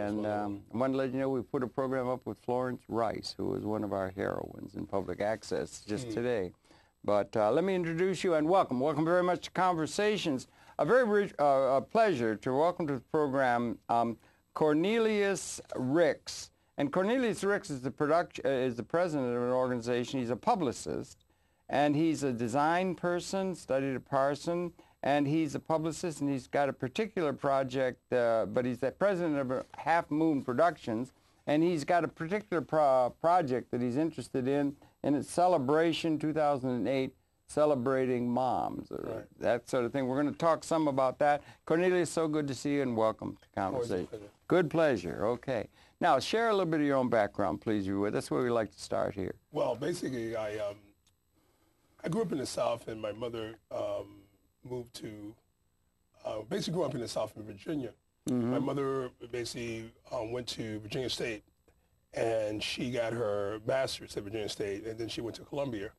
And I want to let you know we put a program up with Florence Rice, who was one of our heroines in public access just today. But let me introduce you and welcome. Welcome very much to Conversations. A very pleasure to welcome to the program Cornelius Ricks. And Cornelius Ricks is the president of an organization. He's a publicist, and he's a design person, studied at Parsons, and he's a publicist, and he's got a particular project, but he's the president of Half Moon Productions, and he's got a particular project that he's interested in, and it's Celebration 2008, Celebrating Moms, or that sort of thing. We're going to talk some about that. Cornelius, so good to see you, and welcome to Conversation. Good pleasure. Okay. Now, share a little bit of your own background, please. That's where we like to start here. Well, basically, I grew up in the South, and my mother moved to, basically grew up in the South in Virginia. My mother basically went to Virginia State, and she got her master's at Virginia State, and then she went to Columbia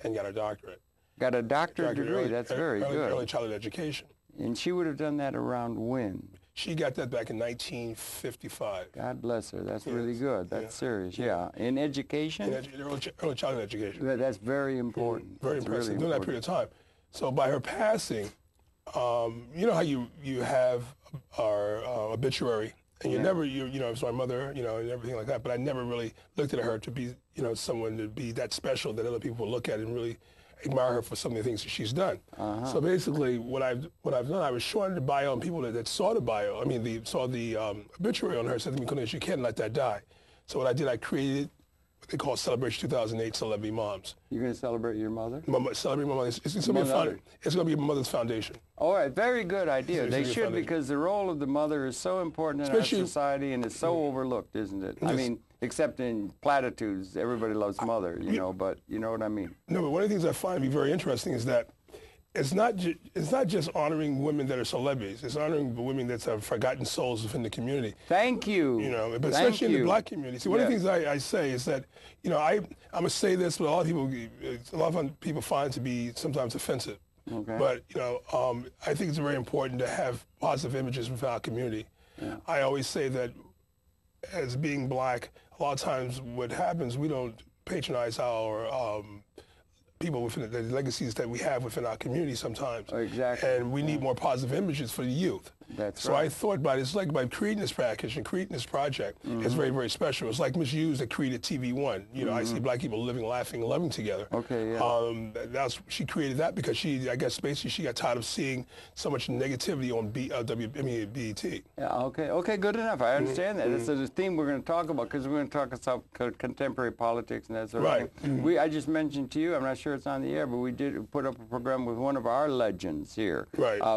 and got her doctorate. Got a doctorate degree. That's very good. Early childhood education. And she would have done that around when? She got that back in 1955. God bless her. That's really good. That's serious. Yeah. In education? In early childhood education. That's very important. Very impressive. During that period of time. So by her passing, you know how you have our obituary, and you never, you know, it's my mother, you know, and everything like that, but I never really looked at her to be, you know, someone to be that special that other people will look at and really admire her for some of the things that she's done. So basically, what I've done, I was showing the bio, and people that saw the bio, saw the obituary on her, said to me, Cornelius, you can't let that die. So what I did, I created what they call Celebration 2008 Celebrity Moms. You're going to celebrate your mother? Celebrate my mother. It's going to be a mother's foundation. All right, very good idea. They should, because the role of the mother is so important in our society, and it's so overlooked, isn't it? I mean, except in platitudes, everybody loves mother, you know, but you know what I mean. No, but one of the things I find to be very interesting is that it's not just honoring women that are celebrities. It's honoring the women that are forgotten souls within the community. Thank you. You know, but especially in the black community. See, one of the things I say is that, you know, I'm gonna say this, but a lot of people find it to be sometimes offensive. Okay. But you know, I think it's very important to have positive images within our community. I always say that as being black, a lot of times what happens, we don't patronize our people within the legacies that we have within our community sometimes. Exactly. And we need more positive images for the youth. That's so I thought about it, it's like by creating this package and creating this project, it's very, very special. It's like Miss Hughes that created TV1. You know, I see black people living, laughing, and loving together. Okay, yeah. She created that because I guess basically she got tired of seeing so much negativity on BET. Yeah, okay, good enough. I understand that. It's a theme we're going to talk about, because we're going to talk about contemporary politics and that sort of thing. I just mentioned to you, I'm not sure it's on the air, but we did put up a program with one of our legends here,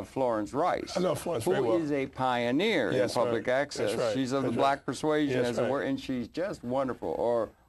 Florence Rice. I know Florence very well. Who is a pioneer in public access. She's of the black persuasion, as it were, and she's just wonderful.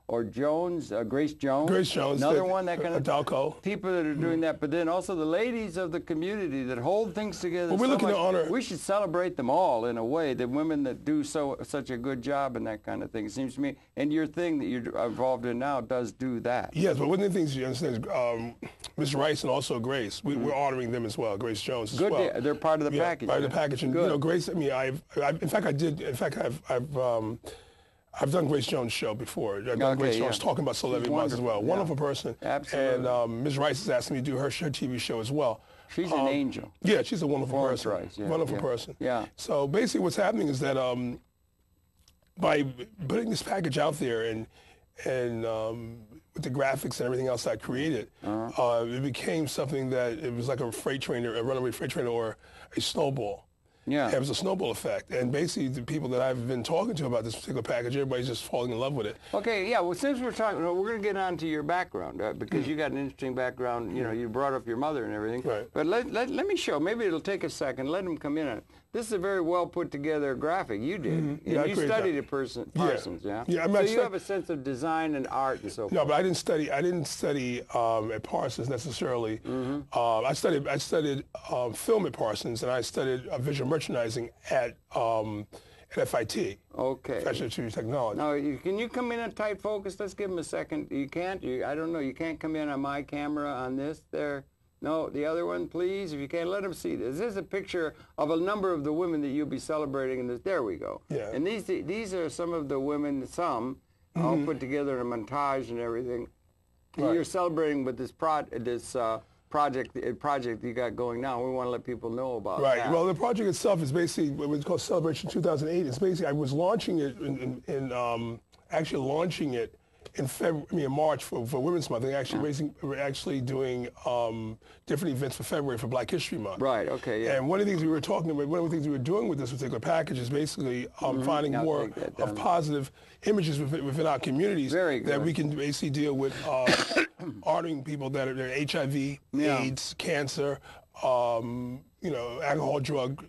Or Jones, Grace Jones. Grace Jones. Another one that kind of Dalco. People that are doing that, but then also the ladies of the community that hold things together. Well, we're looking to honor. We should celebrate them all in a way. The women that do such a good job and that kind of thing. It seems to me, and your thing that you're involved in now does do that. Yes, but one of the things you understand is Ms. Rice and also Grace. We're honoring them as well. Grace Jones as well. Good. They're part of the package. Part of the package, and you know, Grace. I mean, I've done Grace Jones' show before. I've done Grace Jones talking about celebrity moms as well. Wonderful person. Absolutely. And Ms. Rice is asking me to do her TV show as well. She's an angel. Yeah, she's a wonderful person. Rice, wonderful person. Yeah. So basically what's happening is that by putting this package out there and with the graphics and everything else I created, it became something that it was like a freight train, a runaway freight train, or a snowball. Yeah. It was a snowball effect. And basically the people that I've been talking to about this particular package, everybody's just falling in love with it. Okay, yeah, well, since we're talking, we're going to get on to your background, because you got an interesting background. You know, you brought up your mother and everything. Right. But let me show, maybe it'll take a second, let them come in on it. This is a very well put together graphic. You did. And you studied at Parsons, yeah? Yeah, so you have a sense of design and art and so forth. No, but I didn't study at Parsons necessarily. I studied film at Parsons, and I studied visual merchandising at FIT. Okay. Fashion Institute of Technology. Now, can you come in on tight focus? Let's give them a second. You can't? I don't know. You can't come in on my camera on this there? No, the other one, please, if you can, let them see this. This is a picture of a number of the women that you'll be celebrating in this. There we go. Yeah. And these are some of the women, all put together in a montage and everything. And Right. you're celebrating with this project you got going now. We want to let people know about Right. that. Well, the project itself is basically what was called Celebration 2008. It's basically, I was launching it actually launching it in March for Women's Month. We're actually doing different events for February for Black History Month. Right. Okay. Yeah. And one of the things we were talking about, one of the things we were doing with this particular package is basically finding more of positive images within our communities that we can basically deal with honoring people that are HIV, AIDS, cancer, alcohol, drug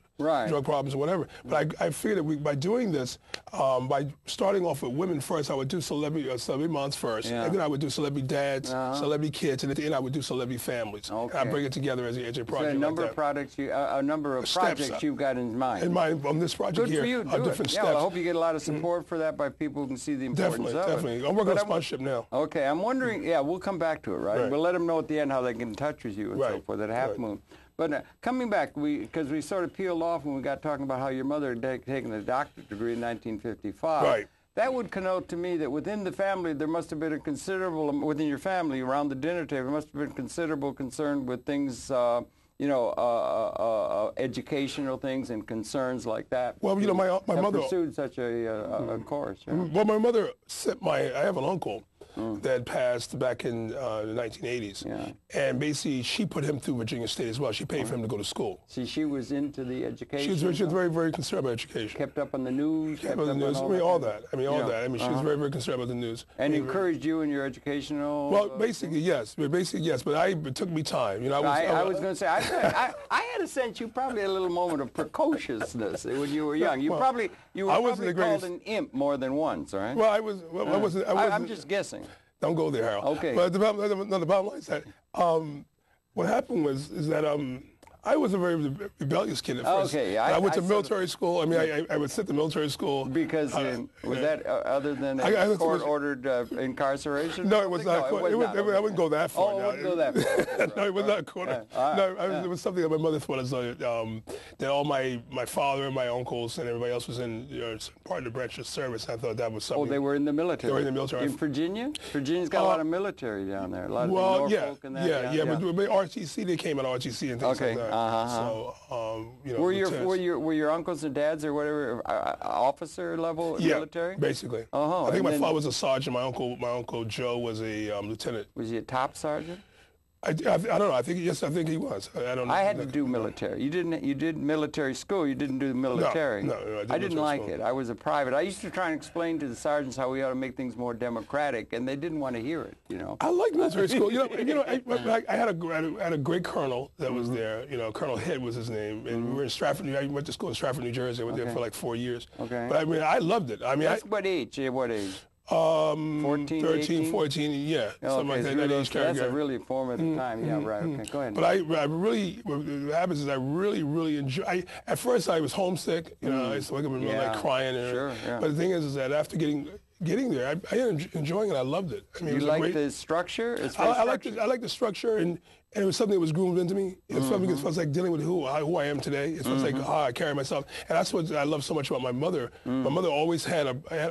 problems or whatever. But I figured that by doing this, by starting off with women first, I would do celebrity moms first, and then I would do celebrity dads, celebrity kids, and at the end I would do celebrity families. Okay. And I bring it together as a project. So a number of projects, projects you've got in mind. In mind on this project Good here, for you. different steps. Well, I hope you get a lot of support for that by people who can see the importance of it. Definitely. I'm working on sponsorship now. Okay, I'm wondering. Yeah, we'll come back to it, right? We'll let them know at the end how they get in touch with you and so forth at Half Moon. But coming back, because we sort of peeled off when we got talking about how your mother had taken a doctorate degree in 1955. Right. That would connote to me that within the family there must have been a considerable, within your family around the dinner table, there must have been considerable concern with things, educational things and concerns like that. Well, my mother pursued such a course. Yeah. Well, my mother sent I have an uncle that passed back in the 1980s. Yeah. And basically, she put him through Virginia State as well. She paid for him to go to school. See, she was into the education. She was very, very concerned about education. Kept up on the news. Kept up on the news. All that. She was very, very concerned about the news. And encouraged you in your educational... Well, basically, yes. But it took me time. I was going to say, I had a sense you probably had a little moment of precociousness when you were young. You were probably called an imp more than once, right? Well, I wasn't. I'm just guessing. Don't go there, Harold. Okay. But the bottom line is that what happened is that I was a very rebellious kid at first. Okay, I went to military school. I was sent to military school. Because was that other than court-ordered incarceration? No, it was not. I wouldn't go that far. Oh, I wouldn't go that far. No, it was not court. It was something that my mother thought as though that all my father and my uncles and everybody else was in part of the branch of service. I thought that was something. Oh, they were in the military. They were in the military. In Virginia? Virginia's got a lot of military down there. A lot of Norfolk and that. Yeah. But RTC, they came at RTC and things like that. So, were your uncles and dads or whatever officer level military? Basically. I think my father was a sergeant. My uncle Joe was a lieutenant. Was he a top sergeant? I don't know. I think he was. I don't know. I had to do military. You did military school. You didn't do the military. No, I didn't like it. I was a private. I used to try and explain to the sergeants how we ought to make things more democratic, and they didn't want to hear it. I liked military school. I had a great colonel that was there. Colonel Head was his name, and we were in Stratford. I went to school in Stratford, New Jersey. I went there for like 4 years. Okay. But I loved it. What age? 14, 13, 18? 14, yeah. Something like that. That's a really formative time. Yeah, right. Okay, go ahead. But I really, what happens is I really enjoy. At first, I was homesick. I used to wake up and like crying. But the thing is that after getting there, I ended up enjoying it. I loved it. You like the structure? I like the structure, and it was something that was groomed into me. It's something that feels like dealing with who I am today. It feels like how I carry myself, and that's what I love so much about my mother. My mother always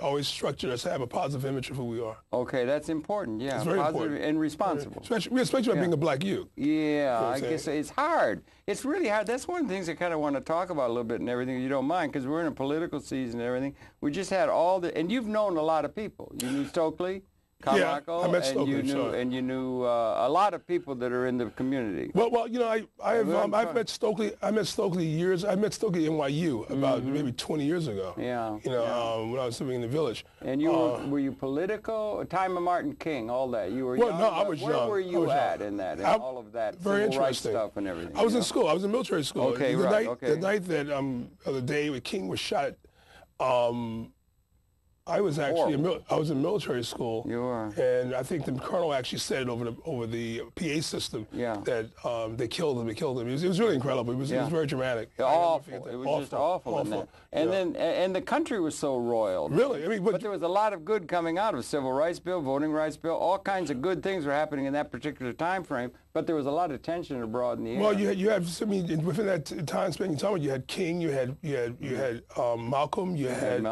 always structured us to have a positive image of who we are. Okay, that's important. Yeah, it's very positive important and responsible. Especially about being a black youth. Yeah, I guess it's hard. It's really hard. That's one of the things I kind of want to talk about a little bit and everything, if you don't mind, because we're in a political season and everything. We just had and you've known a lot of people. You knew Stokley Carmichael, I met Stokley, and you knew a lot of people that are in the community. Well, I've met Stokley. I met Stokley NYU about maybe 20 years ago. Yeah. When I was living in the village. And you were you political? Time of Martin King, all that. You were. Well, young, no, I was young. Where were you at in that? In all of that very civil rights interesting stuff and everything. I was in school. I was in military school. Okay, The night that the day when King was shot. I was actually in military school. You were. And I think the colonel actually said it over the PA system that they killed him. It was really incredible. It was very dramatic. Awful. It was just awful. And the country was so roiled. Really? But there was a lot of good coming out of Civil Rights Bill, Voting Rights Bill, all kinds of good things were happening in that particular time frame. But there was a lot of tension abroad in the air. Well, you have I mean, within that time span you're talking about, you had King, you had Malcolm, you had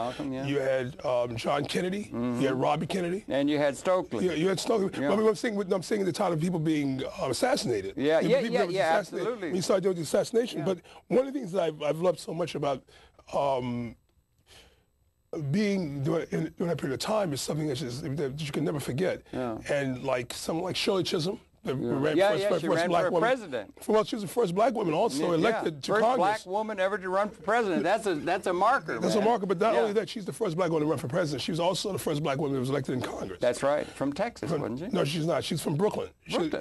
John Kennedy, you had Robbie Kennedy, and you had Stokely. You had Stokely. Yeah. Well, I'm saying the time of people being assassinated. Absolutely. When you started doing the assassination, but one of the things that I've loved so much about being during that period of time is something that you can never forget. Yeah. And like someone like Shirley Chisholm, she ran for president. Well, she was the first black woman also elected to Congress. First black woman ever to run for president. That's a marker. That's a marker, but not only that, she's the first black woman to run for president. She was also the first black woman that was elected in Congress. That's right. From Texas, wasn't she? No, she's not. She's from Brooklyn.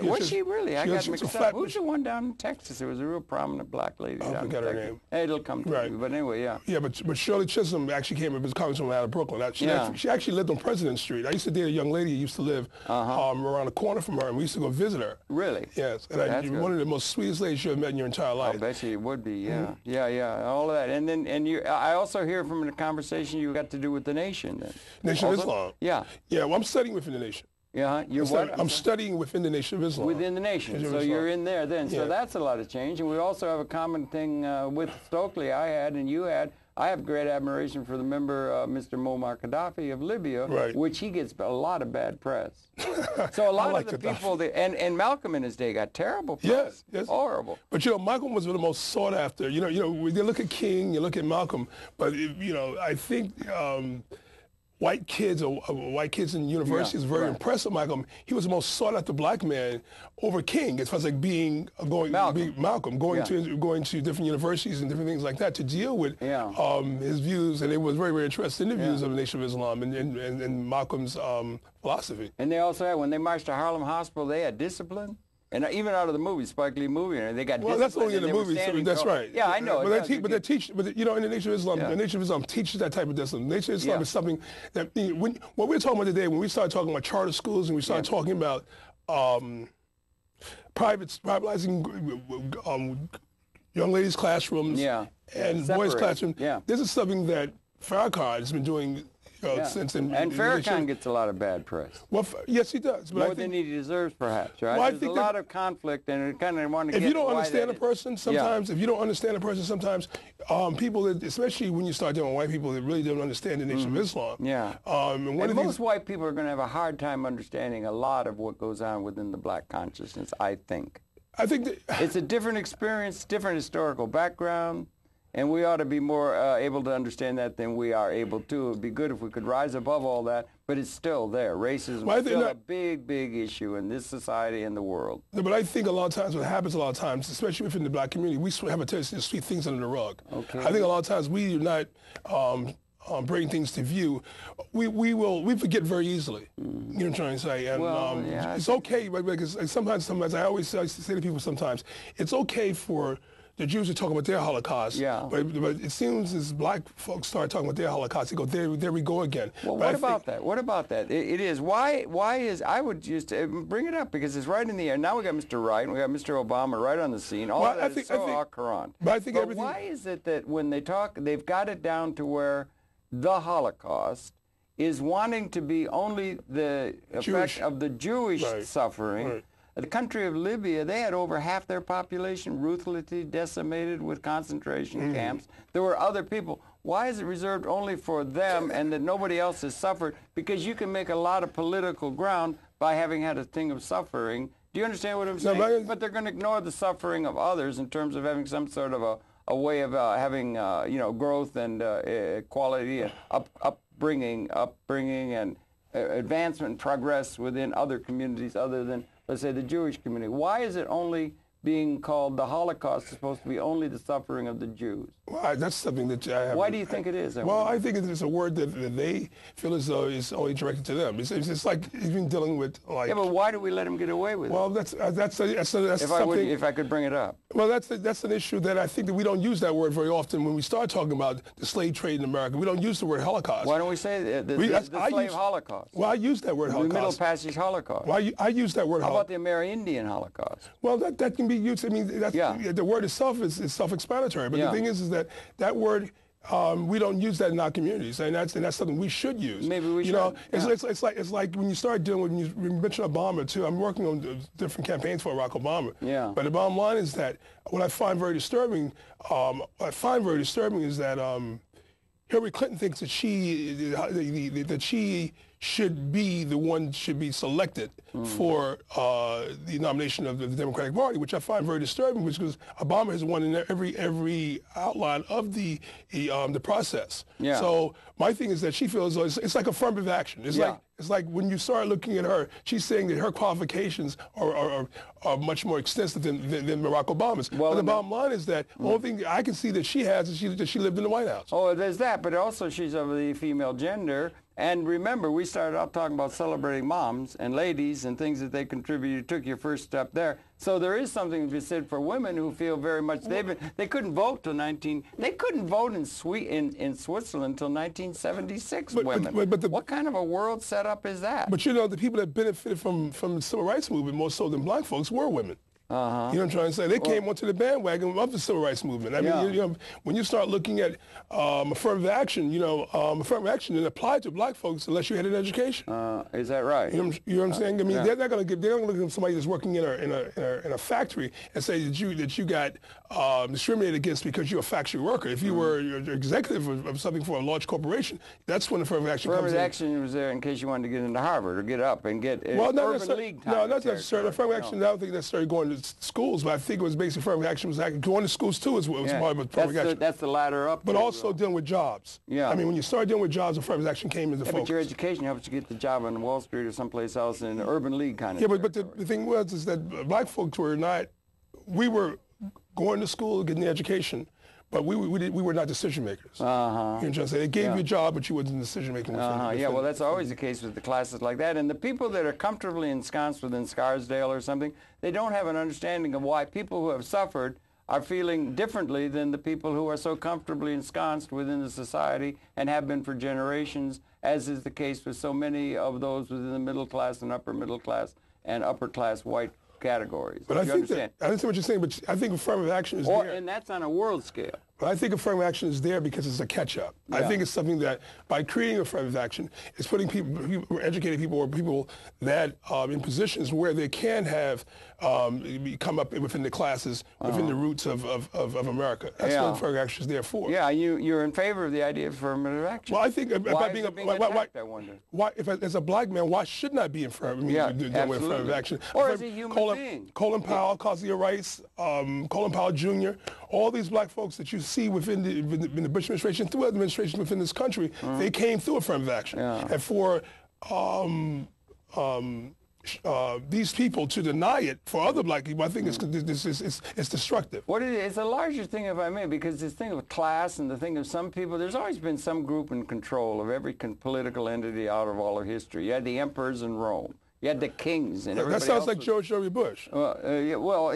Was she really? I got mixed up. Who's the one down in Texas? There was a real prominent black lady down in Texas. I forgot her name. Hey, it'll come to me. But anyway, Yeah, but Shirley Chisholm actually came up as congresswoman out of Brooklyn. She actually lived on President Street. I used to date a young lady who used to live around the corner from her, and we used to go visit her. Really? Yes, and one of the most sweetest ladies you have met in your entire life. I bet you it would be, all of that. And then I also hear from the conversation you got to do with the Nation. Then. Nation of Islam. Yeah. Yeah, well, I'm studying within the Nation. Yeah, I'm studying within the Nation of Islam. Within the Nation, so you're in there then. So that's a lot of change. And we also have a common thing with Stokley I had and you had. I have great admiration for the member, Mr. Muammar Gaddafi of Libya, which he gets a lot of bad press. So a lot of the people, and Malcolm in his day got terrible press. Yes. Horrible. But Malcolm was one of the most sought after. You look at King, you look at Malcolm, but I think white kids in universities were very impressed with Malcolm. He was the most sought after black man over King, as far as like Malcolm going to different universities and different things like that to deal with his views, and it was very, very interesting in the views of the Nation of Islam and Malcolm's philosophy. And they also had, when they marched to Harlem Hospital, they had discipline. And even out of the movie, Spike Lee movie, they got well, that's only in the movie. So that's right. Yeah, I know. But they teach. But in the Nation of Islam, the Nation of Islam teaches that type of discipline. The Nation of Islam is something that what we're talking about today. When we started talking about charter schools and we started talking about privatizing young ladies' classrooms and boys' classrooms, this is something that Farrakhan has been doing. And Farrakhan gets a lot of bad press. Well, yes, he does. But more than he deserves, perhaps, right? Well, There's a lot of conflict, and it kind of want to get if you don't understand a person, sometimes, people, especially when you start dealing with white people that really don't understand the Nation of Islam. Yeah. And most white people are going to have a hard time understanding a lot of what goes on within the black consciousness, I think. I think that it's a different experience, different historical background. And we ought to be more able to understand that than we are able to. It would be good if we could rise above all that, but it's still there. Racism is still a big, big issue in this society and the world. No, but I think a lot of times what happens a lot of times, especially within the black community, we have a tendency to sweep things under the rug. Okay. I think a lot of times we do not bring things to view. We forget very easily. You know what I'm trying to say? And it's okay, because sometimes I always say to people sometimes, it's okay for the Jews are talking about their Holocaust, but it seems as black folks start talking about their Holocaust, they go, there we go again. Well, what about that? It is. Why is, I would just bring it up because it's right in the air. Now we got Mr. Wright and we got Mr. Obama right on the scene. All that is so Al-Quran. But why is it that when they talk, they've got it down to where the Holocaust is wanting to be only the effect of the Jewish suffering. Right. The country of Libya, they had over half their population ruthlessly decimated with concentration camps. There were other people. Why is it reserved only for them and that nobody else has suffered? Because you can make a lot of political ground by having had a thing of suffering. Do you understand what I'm saying? No, but they're going to ignore the suffering of others in terms of having some sort of a way of having growth and equality and upbringing and advancement and progress within other communities other than, let's say, the Jewish community. Why is it only being called the Holocaust is supposed to be only the suffering of the Jews? Well, that's something that I have. Why do you think it is? I think it's a word that they feel as though it's only directed to them. It's like even dealing with like. Yeah, but why do we let them get away with it? Well, that's something. If I could bring it up. Well, that's an issue that I think that we don't use that word very often when we start talking about the slave trade in America. We don't use the word Holocaust. Why don't we say the slave Holocaust? Well, I use that word Holocaust. The Middle Passage Holocaust. Well, I use that word. How about the Amerindian Holocaust? Well, that can be used. I mean, the word itself is self-explanatory. But the thing is that word we don't use that in our communities, and that's something we should use. Maybe we should. You know, Yeah. it's like when you start dealing with, you mentioned Obama too. I'm working on different campaigns for Barack Obama. Yeah. But the bottom line is that what I find very disturbing, is that Hillary Clinton thinks that she should be the one should be selected for the nomination of the Democratic Party, which I find very disturbing, because Obama has won in every outline of the process. Yeah. So my thing is that she feels it's like affirmative action. It's like when you start looking at her, she's saying that her qualifications are much more extensive than Barack Obama's. Well, but the bottom line is that the only thing I can see that she has is that she lived in the White House. Oh, there's that, but also she's of the female gender. And remember, we started out talking about celebrating moms and ladies and things that they contributed. You took your first step there. So there is something to be said for women who feel very much they couldn't vote till they couldn't vote in Switzerland until 1976. Women. What kind of a world setup is that? But you know, the people that benefited from the civil rights movement more so than black folks were women. You know what I'm trying to say? They came onto the bandwagon of the civil rights movement. I mean, you know, when you start looking at affirmative action, affirmative action didn't apply to black folks unless you had an education. Is that right? You know what I'm saying? I mean, they're not going to look at somebody that's working in a factory and say that you got discriminated against because you're a factory worker. If you were an executive of something for a large corporation, that's when affirmative action comes in. Affirmative action was there in case you wanted to get into Harvard or get up and get urban league. No, not necessarily. Affirmative action, I don't think necessarily going to schools, but I think it was basically affirmative action was going to schools too was part of affirmative action. That's the ladder up. But also dealing with jobs. Yeah. I mean, when you start dealing with jobs, affirmative action came into focus. But your education helps you get the job on Wall Street or someplace else in an urban league kind of. Yeah, but the thing is that black folks were not. We were going to school, getting the education, but we were not decision makers. You know what I'm trying to say? They gave you a job, but you wasn't decision making. Yeah, well, that's always the case with the classes like that. And the people that are comfortably ensconced within Scarsdale or something, they don't have an understanding of why people who have suffered are feeling differently than the people who are so comfortably ensconced within the society and have been for generations, as is the case with so many of those within the middle class and upper class white categories. But I understand what you're saying, but I think affirmative action is there. And that's on a world scale. But I think affirmative action is there because it's a catch-up. Yeah. I think it's something that by creating affirmative action, it's putting people educated people or people that in positions where they can have come up within the classes, within the roots of America. That's what affirmative action is there for. Yeah, you're in favor of the idea of affirmative action. Well, I think I wonder. Why, as a black man, why shouldn't I be in affirmative action? Or as a human being. Colin Powell, Cosio Rice, Colin Powell Jr., all these black folks that you see within the Bush administration, through other administrations within this country, they came through affirmative action. Yeah. And for these people to deny it for other black people, I think it's destructive. It's a larger thing, if I may, because this thing of class and the thing of some people, there's always been some group in control of every political entity out of all of history. You had the emperors in Rome. You had the kings and everybody. That sounds like George W. Bush. Yes. Well,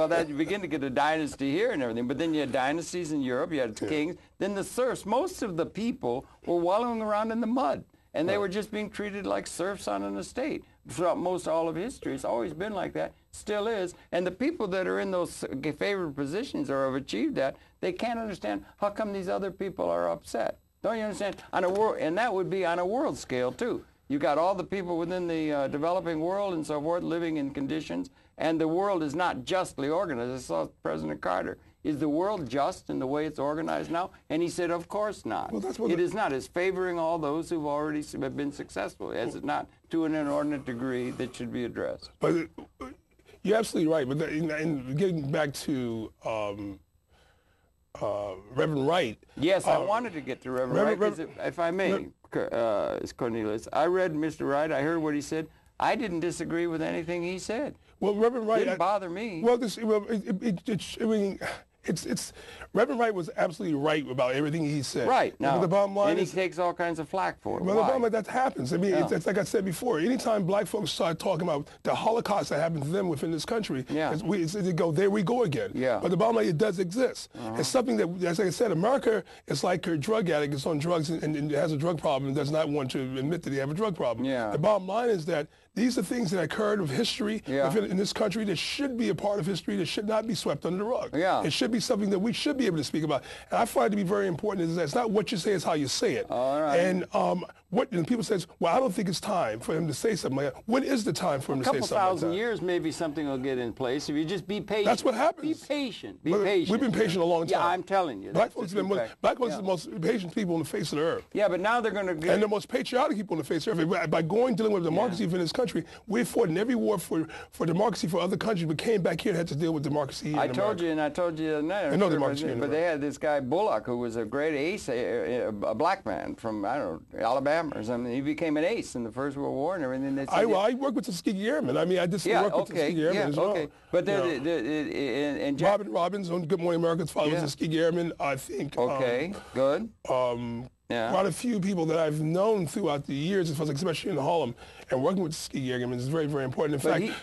that you begin to get a dynasty here and everything. But then you had dynasties in Europe. You had kings. Then the serfs. Most of the people were wallowing around in the mud, and they were just being treated like serfs on an estate. Throughout most all of history, it's always been like that. Still is. And the people that are in those favored positions or have achieved that, they can't understand how come these other people are upset. Don't you understand? And that would be on a world scale too. You got all the people within the developing world and so forth living in conditions, and the world is not justly organized. I saw President Carter. Is the world just in the way it's organized now? And he said, of course not. Well, it is not. It's favoring all those who've already been successful. Is it not to an inordinate degree that should be addressed? But you're absolutely right. But in getting back to Reverend Wright. Yes, I wanted to get to Reverend Wright, if I may. Cornelius, I read Mr. Wright. I heard what he said. I didn't disagree with anything he said. Well, Reverend Wright didn't bother me. Well, Reverend Wright was absolutely right about everything he said. Right. Now, the bottom line and he takes all kinds of flack for it. Well, the bottom line, that happens. I mean, it's like I said before. Anytime black folks start talking about the Holocaust that happened to them within this country, they go, there we go again. Yeah. But the bottom line, it does exist. It's something that, as I said, America is like a drug addict. It's on drugs and has a drug problem and does not want to admit that they have a drug problem. Yeah. The bottom line is that these are things that occurred of history in this country that should be a part of history that should not be swept under the rug. Yeah. It should be something that we should be able to speak about. And I find it to be very important is that it's not what you say, it's how you say it. All right. And and people say, well, I don't think it's time for him to say something like that. When is the time for him to say something like that? A couple thousand years, maybe something will get in place. If you just be patient. That's what happens. Be patient. Be patient. We've been patient a long time. Yeah, I'm telling you. Black folks are the most patient people on the face of the earth. Yeah, but now they're going to get... And the most patriotic people on the face of the earth. By dealing with democracy in this country, we fought in every war for democracy for other countries, but came back here and had to deal with democracy here in America. I told you the other night. No democracy in America. But they had this guy Bullock, who was a great ace, a black man from, I don't know, Alabama or something. He became an ace in the First World War and everything. I worked with the Tuskegee Airmen. I mean, I did some work with the Tuskegee Airmen as well. Okay. But and Robin Robbins on Good Morning America's father was a Tuskegee Airman, I think. Okay, good. Quite a few people that I've known throughout the years, especially in Harlem, and working with the Tuskegee Airmen is very, very important. In fact,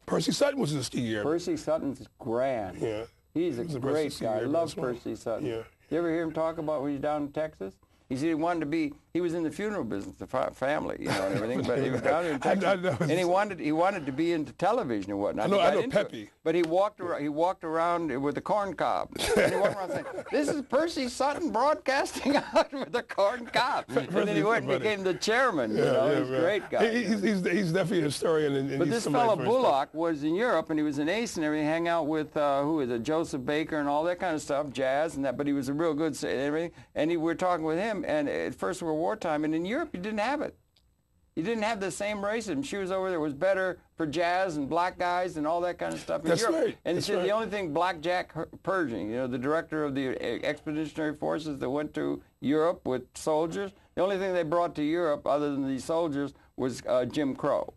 Percy Sutton was a Tuskegee Airman. Percy Sutton's grand. Yeah. He's a great guy. I love Percy Sutton. Yeah. You ever hear him talk about when he's down in Texas? He said he wanted to be, he was in the funeral business, the family, you know, and everything, but he was down here in Texas, and he wanted to be into television and whatnot. I know Peppy. But he walked around with the corn cob. And he walked around saying, this is Percy Sutton broadcasting out with the corn cob. And then he went and became the chairman, you know, he's a great guy. He's definitely a historian. And but this fellow Bullock was in Europe, and he was an ace and everything, hang out with, who was it, Joseph Baker and all that kind of stuff, jazz and that, but he was a real good, and everything, and we were talking with him, and at First World War time, and in Europe you didn't have it. You didn't have the same racism. She was over there. It was better for jazz and black guys and all that kind of stuff in Europe. Right. And he said the only thing Black Jack Pershing, you know, the director of the expeditionary forces that went to Europe with soldiers, the only thing they brought to Europe other than these soldiers was Jim Crow.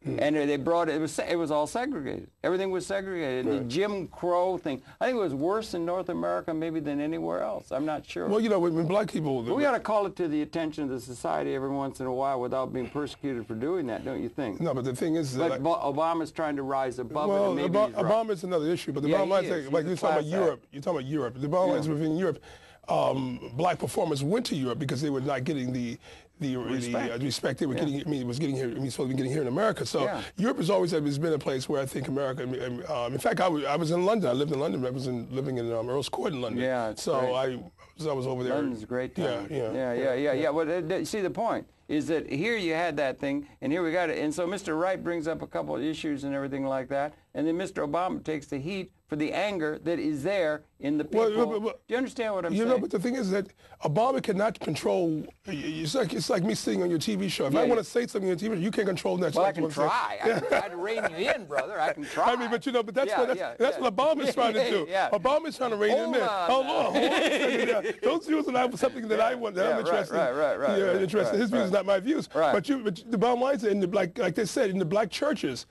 And they brought it was all segregated. Everything was segregated. Right. The Jim Crow thing, I think it was worse in North America maybe than anywhere else. I'm not sure. Well, you know, when black people... But we ought to call it to the attention of the society every once in a while without being persecuted for doing that, don't you think? No, but the thing is... But Obama's trying to rise above it, and maybe Obama's another issue, but the bottom line is, like you're talking about Europe. The bottom line is within Europe, black performers went to Europe because they were not getting the respect they were getting. I mean, supposed to be getting here in America. So Europe has always been a place where I think America. In fact, I was in London. I lived in London. I was living in Earl's Court in London. Yeah, so I was over there. London's a great town. Yeah. Well, see, the point is that here you had that thing, and here we got it. And so Mr. Wright brings up a couple of issues and everything like that, and then Mr. Obama takes the heat for the anger that is there in the people. Do you understand what I'm saying? You know, but the thing is that Obama cannot control. It's like me sitting on your TV show. If I want to say something on your TV show, you can't control that. Well, I can try. I can try to rein you in, brother. I can try. I mean, but you know, but that's what Obama's trying to do. Obama's trying to rein him in. Hold on. Don't use something that I want. That I'm interested in. Right. Yeah, interested. His views is not my views. Right. But the bottom line is, like they said, in the black churches.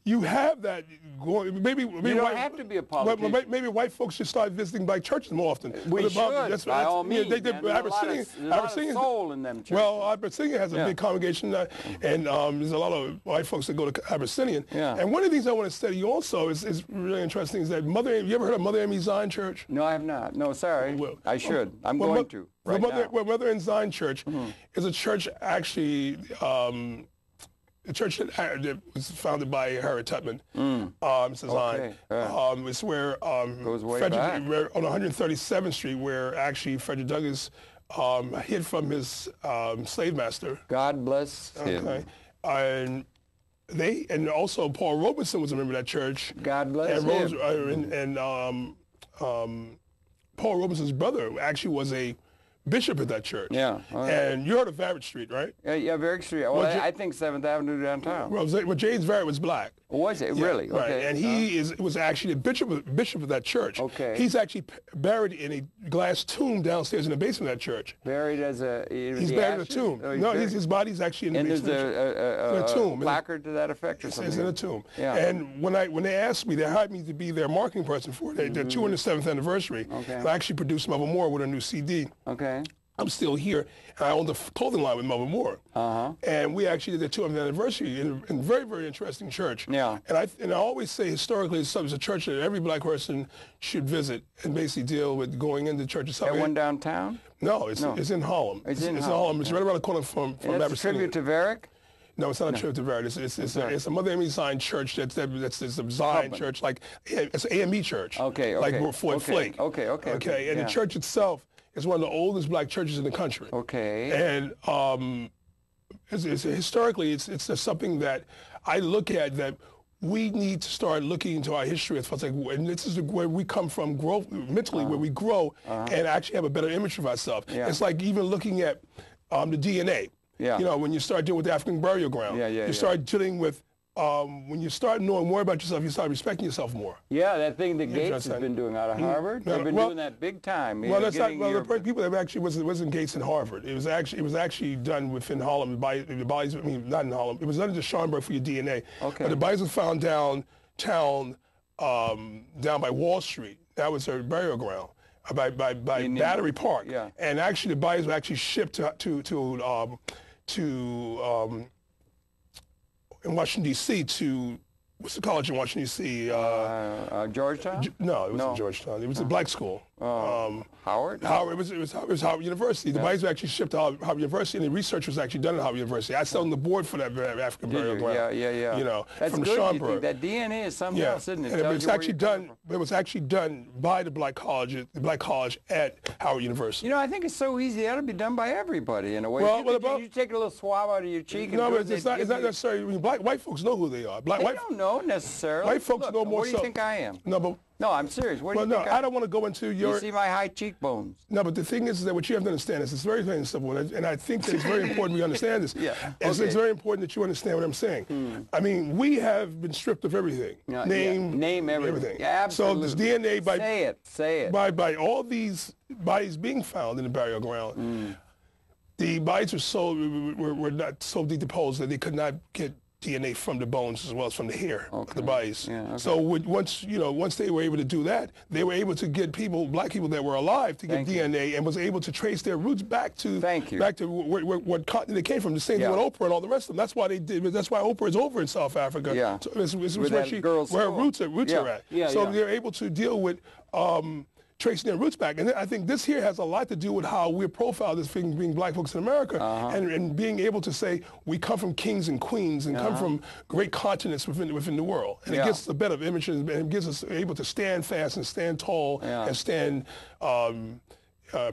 You have that going. Maybe you don't have to be a politician. Maybe white folks should start visiting black churches more often. We should, by all means. There's a lot of soul in them churches. Well, Abyssinian has a big congregation, and there's a lot of white folks that go to Abyssinian. Yeah. And one of the things I want to study also is really interesting is that you ever heard of Mother Amy Zion Church? No, I have not. No, sorry. I should. I'm going to. Mother Amy Zion Church is a church actually. The church that was founded by Harriet Tubman, Zion. It's where goes way back. On 137th Street, where actually Frederick Douglass hid from his slave master. God bless him. And also Paul Robeson was a member of that church. God bless him. And Paul Robeson's brother actually was a bishop at that church. Yeah. And you heard of Varick Street, right? Yeah, Varick Street. Well, I think 7th Avenue downtown. Well, James Varick was black. Was it? Really? Right. Okay. And he was actually the bishop of that church. Okay. He's actually buried in a glass tomb downstairs in the basement of that church. Buried as a... He's buried in a tomb. No, his body's actually in the basement. And there's a tomb. Placard to that effect or something? It's in a tomb. Yeah. And when they asked me, they hired me to be their marketing person for their 207th anniversary. Okay. And I actually produced Mother Moore with a new CD. Okay. I'm still here, and I own the clothing line with Mother Moore. And we actually did the 200th anniversary in a very, very interesting church. Yeah. And I always say historically it's a church that every black person should visit and basically deal with going into church. That one downtown? No, it's in Harlem. It's in Harlem. It's right around the corner from Abyssinian. That's a tribute to Varick? No, it's not a church of Verity. It's a Mother Amy Zion church that's a Zion church, like it's an AME church. Okay. Like Fort Flake. Okay. And the church itself is one of the oldest black churches in the country. Okay. And historically, it's something that I look at that we need to start looking into our history as far as and this is where we come from, mentally, where we grow and actually have a better image of ourselves. Yeah. It's like even looking at the DNA. Yeah. You know, when you start dealing with the African burial ground, you start dealing with, when you start knowing more about yourself, you start respecting yourself more. Yeah, that thing that Gates has been doing out of Harvard, they've been doing that big time. Well, that's not, the people that actually wasn't Gates in Harvard. It was actually done within Harlem. The bodies, not in Harlem. It was done in Schaumburg for your DNA. Okay. But the bodies were found downtown, down by Wall Street. That was her burial ground. By Battery Park. Yeah. And actually, the bodies were actually shipped in Washington, D.C. to, what's the college in Washington, D.C.? Georgetown? No, it wasn't Georgetown. It was a black school. Howard? Howard. It was Howard University. The bodies were actually shipped to Howard University, and the research was actually done at Howard University. I sat on the board for that African burial ground. Yeah. You know, that's from good. the Schomburg. That DNA is something else, isn't it? And it was actually done by the black college at Howard University. You know, I think it's so easy. That ought to be done by everybody in a way. Well, you take a little swab out of your cheek. No, but it's not necessarily. I mean, white folks know who they are. They don't know necessarily. White folks know more. What do you think I am? No, I'm serious. What do you think I don't want to go into your... You see my high cheekbones. No, but the thing is that what you have to understand is it's very, very simple, and I think that it's very important we understand this. It's very important that you understand what I'm saying. I mean, we have been stripped of everything. Name everything. Yeah, absolutely. So this DNA Say it. By all these bodies being found in the burial ground, the bodies were not so decomposed that they could not get DNA from the bones as well as from the hair of the bodies. So once they were able to do that, they were able to get black people that were alive to get DNA and was able to trace their roots back to what continent they came from. The same thing with Oprah and all the rest of them. That's why they did. That's why Oprah is over in South Africa. So it's where her roots are at. So they're able to deal with tracing their roots back. And I think this here has a lot to do with how we're profiled as being black folks in America and being able to say we come from kings and queens and come from great continents within the world. And it gets us a better image and it gives us able to stand fast and stand tall and stand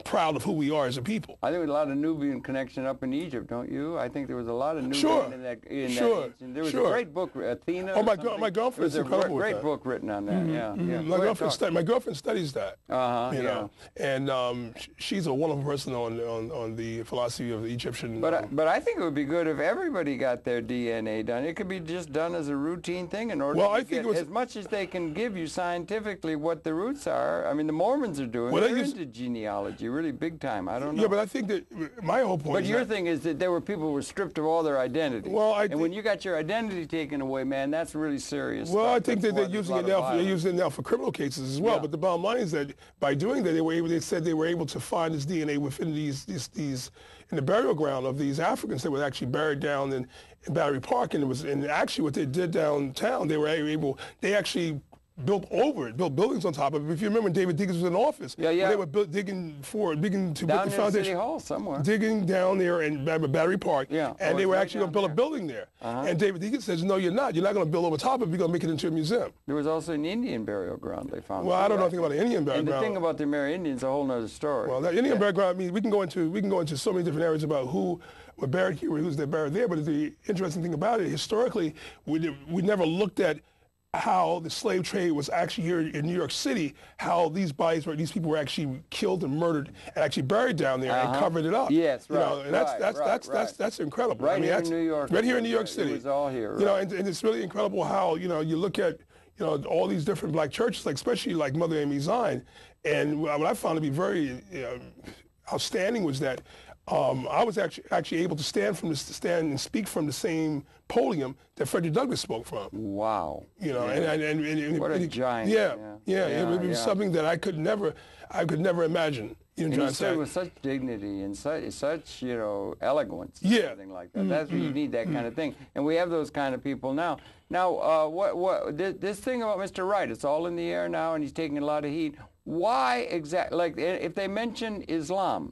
proud of who we are as a people. I think there was a lot of Nubian connection up in Egypt, don't you? I think there was a lot of Nubian in that region. There was a great book, Athena. Oh, my girlfriend's incredible. There's a great book written on that. My girlfriend studies that. You know, and she's a wonderful person on the philosophy of the Egyptian. But I think it would be good if everybody got their DNA done. It could be just done as a routine thing in order to get as much as they can give you scientifically what the roots are. I mean, the Mormons are doing. They're into genealogy. Really big time. I don't know. Yeah, but I think that my whole point. But your thing is that there were people who were stripped of all their identity. Well, and when you got your identity taken away, man, that's really serious. Well, I think that they're using it now. They're using it now for criminal cases as well. But the bottom line is that by doing that, they said they were able to find this DNA within these in the burial ground of these Africans that were actually buried down in Battery Park, and actually what they did downtown, they actually built buildings on top of it. If you remember when David Diggins was in office, they were digging to put the foundation. City Hall somewhere. Digging down there in Battery Park, and they were actually going to build a building there. And David Diggins says, no, you're not. You're not going to build over top of it. You're going to make it into a museum. There was also an Indian burial ground they found. Well, I don't know anything about the Indian burial ground. And the thing about the Amerindians is a whole other story. Well, that Indian burial ground, I mean, we can go into so many different areas about who were buried here, who's buried there. But the interesting thing about it, historically, we never looked at how the slave trade was actually here in New York City, how these people were actually killed and murdered and actually buried down there and covered it up. Yes, right. You know, and that's incredible. Right, I mean, here in New York. Right here in New York City. It was all here. Right. You know, and it's really incredible how, you know, you look at, you know, all these different black churches, like especially like Mother Amy Zion, and what I found to be very outstanding was that I was actually able to stand and speak from the same podium that Frederick Douglass spoke from. Wow. You know, and what a giant. It was something that I could never imagine. You know, and he said with such dignity and such you know, eloquence. Something like that. That's what you need, that kind of thing. And we have those kind of people now. Now, this thing about Mr. Wright, it's all in the air now, and he's taking a lot of heat. Why exactly? Like, if they mention Islam,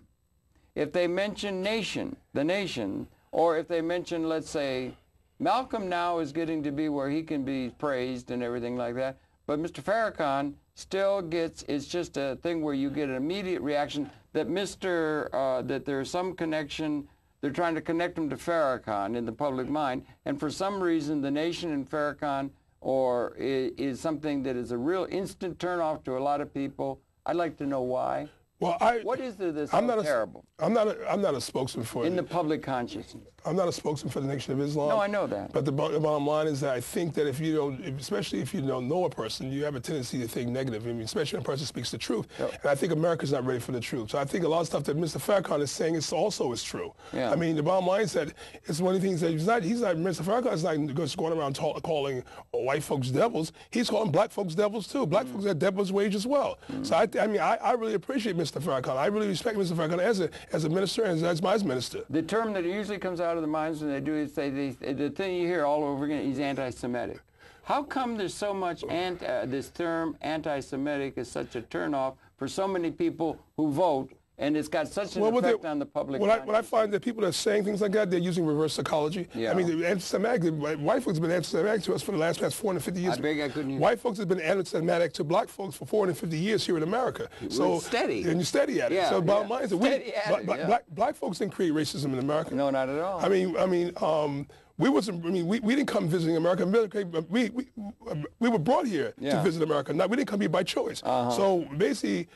if they mention the nation, or if they mention, let's say, Malcolm now is getting to be where he can be praised and everything like that. But Mr. Farrakhan still gets, it's just a thing where you get an immediate reaction that that there's some connection. They're trying to connect him to Farrakhan in the public mind. And for some reason, the nation and Farrakhan is something that is a real instant turnoff to a lot of people. I'd like to know why. Well, what is there that's so terrible? I'm not a spokesman for in the public consciousness. I'm not a spokesman for the Nation of Islam. No, I know that. But the bottom line is that I think that if you don't, especially if you don't know a person, you have a tendency to think negative. I mean, especially when a person speaks the truth. Yep. And I think America's not ready for the truth. So I think a lot of stuff that Mr. Farrakhan is saying is true. Yeah. I mean, the bottom line is that it's one of the things that Mr. Farrakhan is not just going around calling white folks devils. He's calling black folks devils too. Black folks have devil's wage as well. So I really appreciate Mr. Farrakhan. I really respect Mr. Farrakhan as a minister and as my minister. The term that usually comes out of the minds when they do is say the thing you hear all over again, he's anti-Semitic. How come there's so much this term anti-Semitic is such a turnoff for so many people who vote, and it's got such an effect on the public? What I find that people that are saying things like that, they're using reverse psychology. Yeah. I mean, anti-Semitic, white folks have been anti-Semitic to us for the past 450 years. I couldn't white folks have been anti-Semitic to black folks for 450 years here in America. So steady. And you're steady at it. Yeah, so bottom line is that black folks didn't create racism in America. No, not at all. I mean, we didn't come visiting America. We were brought here to visit America. We didn't come here by choice. So basically,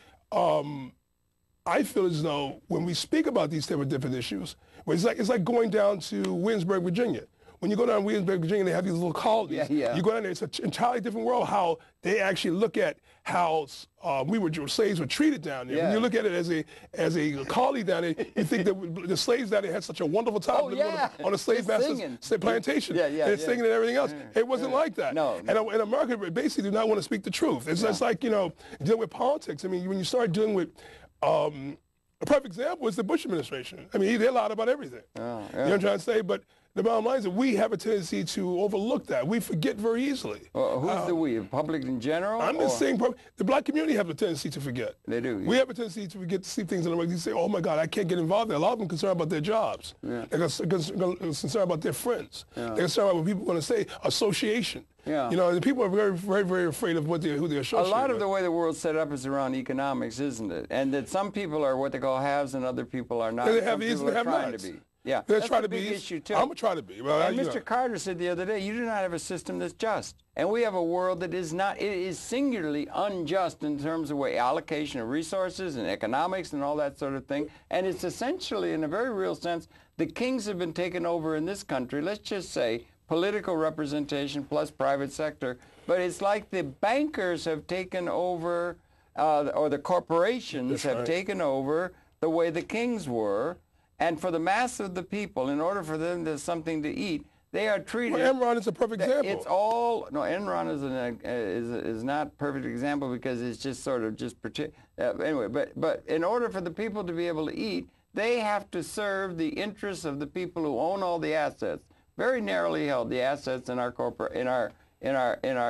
I feel as though when we speak about these type of different issues, it's like going down to Williamsburg, Virginia. When you go down to Williamsburg, Virginia, they have these little colonies. You go down there, it's an entirely different world how they actually look at how slaves were treated down there. When you look at it as a colony down there, you think that the slaves down there had such a wonderful time on a slave master's plantation. And singing and everything else. It wasn't like that. No. And America basically do not want to speak the truth. It's just like, dealing with politics. I mean, when you start dealing with a perfect example is the Bush administration. I mean, they lied about everything. You know what I'm trying to say? But the bottom line is that we have a tendency to overlook that. We forget very easily. Who's the we? Public in general? I'm just saying the black community have a tendency to forget. They do. We have a tendency to forget to see things in the way. You say, oh, my God, I can't get involved there. A lot of them are concerned about their jobs. They're concerned about their friends. They're concerned about what people are going to say, association. The people are very, very, very afraid of who they're associated with. A lot of the way the world's set up is around economics, isn't it? And that some people are what they call haves and other people are not. They have these and have trying to be. Yeah, they're that's trying a to be. big issue too. I'm gonna try to be. Well, and Mr. Carter said the other day, you do not have a system that's just, and we have a world that is not. It is singularly unjust in terms of allocation of resources and economics and all that sort of thing. And it's essentially, in a very real sense, the kings have been taken over in this country. Let's just say political representation plus private sector. But it's like the bankers have taken over, or the corporations have taken over the way the kings were. And for the mass of the people, in order for them to have something to eat, they are treated. Well, Enron is a perfect example. It's all Enron is not a perfect example because it's just sort of anyway. But in order for the people to be able to eat, they have to serve the interests of the people who own all the assets, very narrowly held the assets in our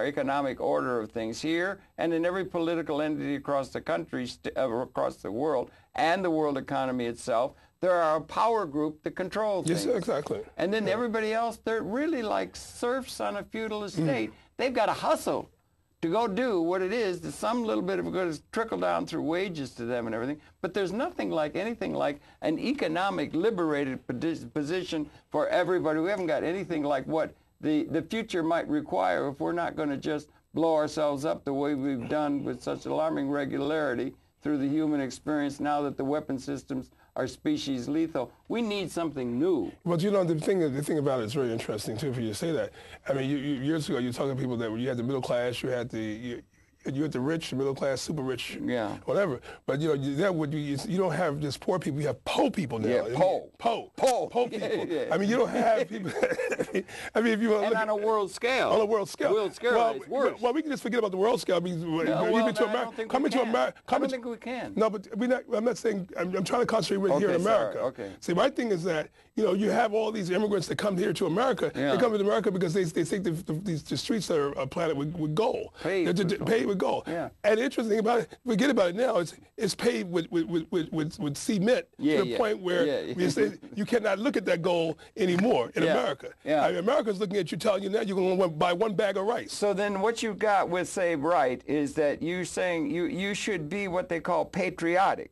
economic order of things here and in every political entity across the country, across the world, and the world economy itself. There are a power group that controls things. Yes, exactly. And then everybody else, they're really like serfs on a feudal estate. They've got to hustle to go do what it is that some little bit of good is trickle down through wages to them and everything. But there's anything like an economic liberated position for everybody. We haven't got anything like what the future might require if we're not going to just blow ourselves up the way we've done with such alarming regularity through the human experience now that the weapon systems are species lethal. We need something new. Well, the thing about it is very interesting, too, for you to say that. I mean, years ago, you were talking to people that you had the middle class, you had the rich, the middle class, super rich, whatever. But you don't have just poor people. You have po people now. Yeah, po people. I mean, you don't have people. I mean, if you want to look on a world scale. On a world scale. It's worse. Well, we can just forget about the world scale. I mean, even to America. I don't think we can. No, but I'm not saying. I'm trying to concentrate here in America. Okay. See, my thing is that you have all these immigrants that come here to America. They come to America because they think the streets are planted with gold. Paved with gold. Yeah. And the interesting thing about it, forget about it now, it's paved with cement to the point where you cannot look at that gold anymore in America. Yeah. America's looking at you, telling you now you're going to buy one bag of rice. So then what you've got with Save Right is that you're saying you should be what they call patriotic.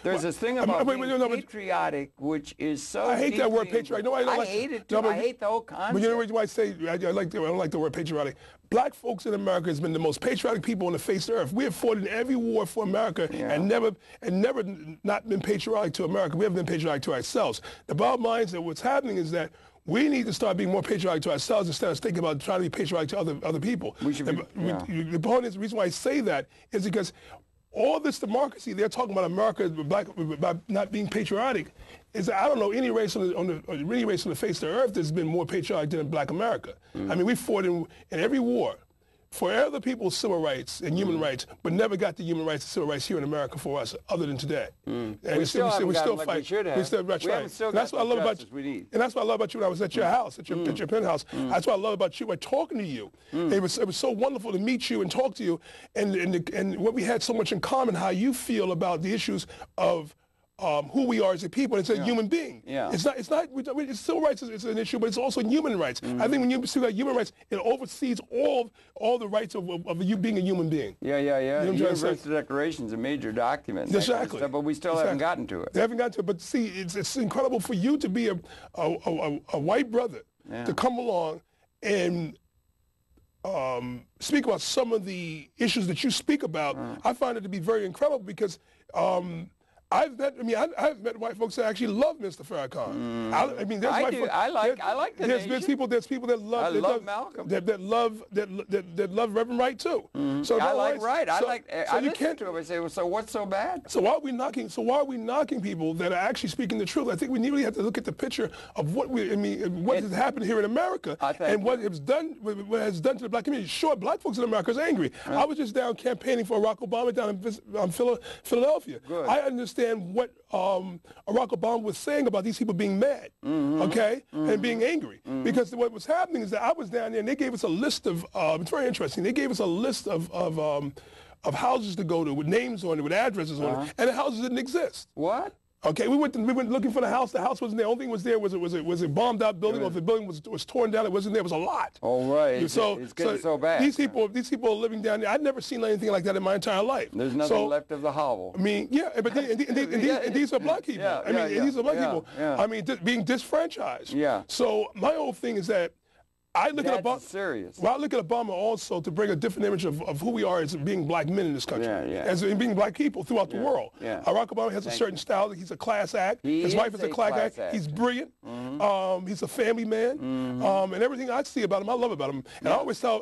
There's this thing about being patriotic, which is so. I hate that word patriotic. No, I hate it too. I hate the whole concept. But you know the reason why I say I don't like the word patriotic. Black folks in America has been the most patriotic people on the face of the earth. We have fought in every war for America and never not been patriotic to America. We haven't been patriotic to ourselves. The bottom line is that what's happening is that we need to start being more patriotic to ourselves instead of thinking about trying to be patriotic to other people. We should be, the reason why I say that is because all this democracy, they're talking about America by not being patriotic. Is I don't know any race on the face of the earth that's been more patriotic than Black America. I mean, we fought in every war for other people's civil rights and human rights, but never got the human rights and civil rights here in America for us, other than today. And we still fight. We should have. We still, that's right. And that's what I love about you. And that's what I love about you when I was at your house, at your penthouse. That's what I love about you. By talking to you, it was so wonderful to meet you and talk to you, and what we had so much in common, how you feel about the issues of who we are as a people. It's a human being. It's not. Civil rights is an issue, but it's also human rights. I think when you speak about human rights, it oversees all the rights of you being a human being. Yeah. The Universal Declaration is a major document. Exactly. But we still haven't gotten to it. They haven't gotten to it. But see, it's incredible for you to be a white brother to come along and speak about some of the issues that you speak about. I find it to be very incredible because. I've met white folks that actually love Mr. Farrakhan. I mean, there's white folks. I like the nation. There's people that love Malcolm. That love Reverend Wright too. So I like Wright. I listen to him. I say, well, so what's so bad? So why are we knocking people that are actually speaking the truth? I think we really have to look at the picture of what has happened here in America and what has done to the Black community. Sure, Black folks in America is angry. I was just down campaigning for Barack Obama down in Philadelphia. Good. I understand what Barack Obama was saying about these people being mad, and being angry. Because what was happening is that I was down there and they gave us a list of, it's very interesting, they gave us a list of houses to go to with names on it, with addresses on it, and the houses didn't exist. What? Okay, we went looking for the house. The house wasn't there. The only thing was there was a bombed out building, or if the building was torn down, it wasn't there. It was a lot. Oh, right. It's getting so bad. These people are living down there. I'd never seen anything like that in my entire life. There's nothing left of the hovel. I mean, but these are Black people. These are Black people. I mean, being disfranchised. Yeah. So my whole thing is that I look at Obama. Serious. Well, I look at Obama also to bring a different image of who we are as being Black men in this country, as being Black people throughout the world. Barack Obama has a certain style. He's a class act. His wife is a class act. He's brilliant. He's a family man. And everything I see about him, I love about him. And I always tell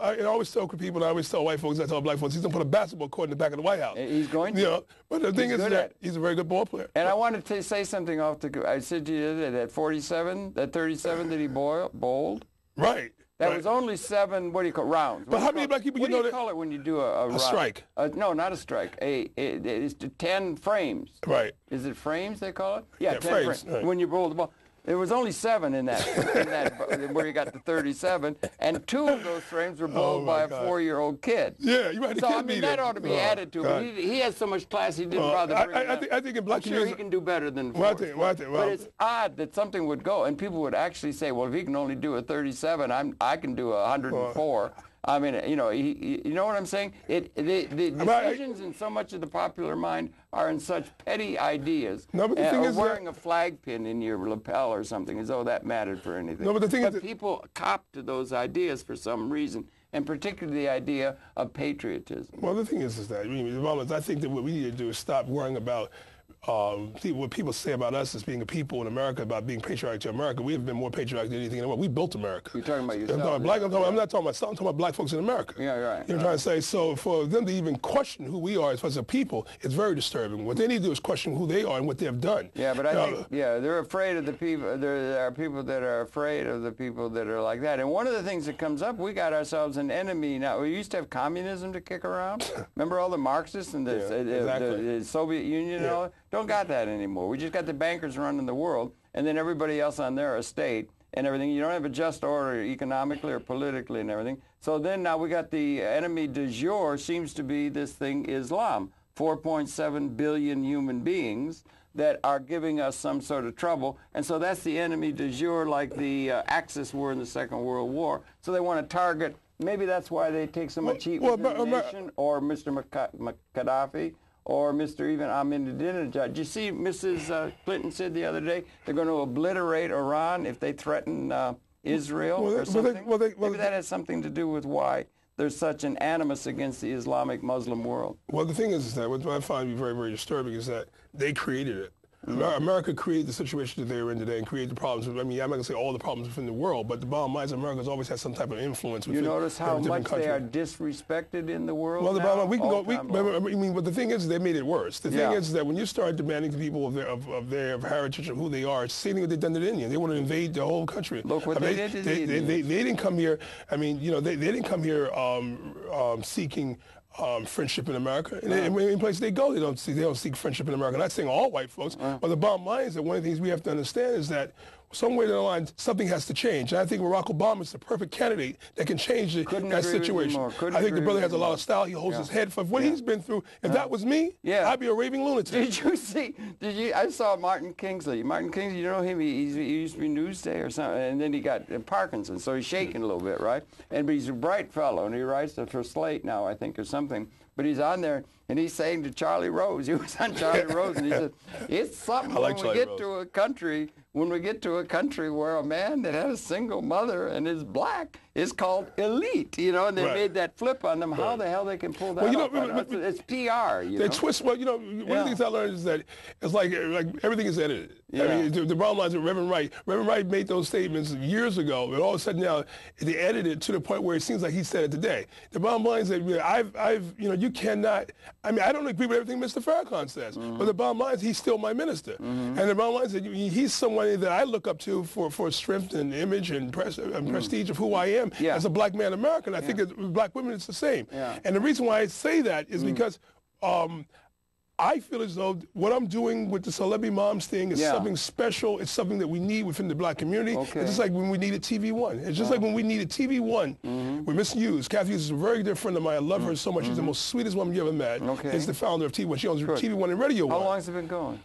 people, and I always tell white folks, I tell Black folks, he's gonna put a basketball court in the back of the White House. He's going to. But the thing is that he's a very good ball player. And I wanted to say something off the. I said to you that 47, that 37 that he bowled. Right. That was only 7, what do you call rounds? But how many Black people you know that? What do you call it when you do a strike? No, not a strike. It's 10 frames. Right. Is it frames they call it? Yeah, 10 frames. Right. When you roll the ball. There was only 7 in that where you got the 37, and 2 of those frames were bowled by a 4-year-old kid. Yeah, you had a kid. So I mean that ought to be added to him. He has so much class he didn't bother bringing it up. I think in Black communities, he can do better than 4. But it's odd that something would go, and people would actually say, well, if he can only do a 37, I can do a 104. I mean, you know what I'm saying? The decisions in so much of the popular mind are in such petty ideas. No, but the thing is wearing a flag pin in your lapel or something, as though that mattered for anything. No, but the thing is people cop to those ideas for some reason, and particularly the idea of patriotism. Well, the thing is that I think that what we need to do is stop worrying about what people say about us as being a people in America, about being patriotic to America. We have been more patriotic than anything in the world. We built America. You're talking about yourself. I'm not talking about myself. I'm talking about Black folks in America. Yeah, right. You know what I'm trying to say? So for them to even question who we are as a people, it's very disturbing. What they need to do is question who they are and what they have done. Yeah, but I think, they're afraid of the people. There are people that are afraid of the people that are like that. And one of the things that comes up, we got ourselves an enemy now. We used to have communism to kick around. Remember all the Marxists and the Soviet Union and all that? Don't got that anymore. We just got the bankers running the world, and then everybody else on their estate and everything. You don't have a just order economically or politically and everything. So then now we got the enemy du jour seems to be this thing Islam. 4.7 billion human beings that are giving us some sort of trouble. And so that's the enemy du jour, like the Axis were in the Second World War. So they want to target, maybe that's why they take so much heat within the nation, or Mr. Gaddafi, or Mr. even Ahmadinejad. Did you see Mrs. Clinton said the other day they're going to obliterate Iran if they threaten Israel or something? Maybe that has something to do with why there's such an animus against the Islamic Muslim world. Well, the thing is that what I find to be very, very disturbing is that they created it. America created the situation that they're in today and created the problems. I mean, I'm not going to say all the problems within the world, but the bottom line is America's always had some type of influence within. You notice how much they are disrespected in the world? Well, the bottom line, we can go. I mean, but the thing is, they made it worse. The thing is that when you start demanding to people of their heritage, of who they are, it's the same thing that they've done to the Indians. They want to invade the whole country. Look what they did to the Indians. They didn't come here. I mean, you know, they didn't come here seeking friendship in America. And any place they go, they don't seek friendship in America. I'm not saying all white folks, but the bottom line is that one of the things we have to understand is that somewhere down the line, something has to change. And I think Barack Obama is the perfect candidate that can change that situation. I think the brother has a lot of style. He holds his head for what he's been through. If that was me, I'd be a raving lunatic. I saw Martin Kingsley. Martin Kingsley, you know him? He used to be Newsday or something, and then he got Parkinson's, so he's shaking a little bit, right? But he's a bright fellow, and he writes for Slate now, I think, or something. But he's on there, and he's saying to Charlie Rose, he was on Charlie Rose, and he said, it's something when we get to a country where a man that had a single mother and is black is called elite, you know, and they made that flip on them. How the hell they can pull that off? It's PR, you know. They twist, well, you know, one of the things I learned is that it's like everything is edited. I mean, the bottom line is that Reverend Wright made those statements years ago, but all of a sudden now they edited it to the point where it seems like he said it today. The bottom line is that you know, you cannot, I mean, I don't agree with everything Mr. Farrakhan says, but the bottom line is he's still my minister. And the bottom line is that he's someone that I look up to for strength and image and prestige of who I am as a black man American. I think with black women it's the same. And the reason why I say that is because I feel as though what I'm doing with the Celebrity Moms thing is something special. It's something that we need within the black community. It's just like when we needed TV One. It's just like when we needed TV One with Miss Hughes. Kathy Hughes is a very good friend of mine. I love her so much. She's the most sweetest woman you ever met. She's the founder of TV One. She owns TV One and Radio One. How long has it been going?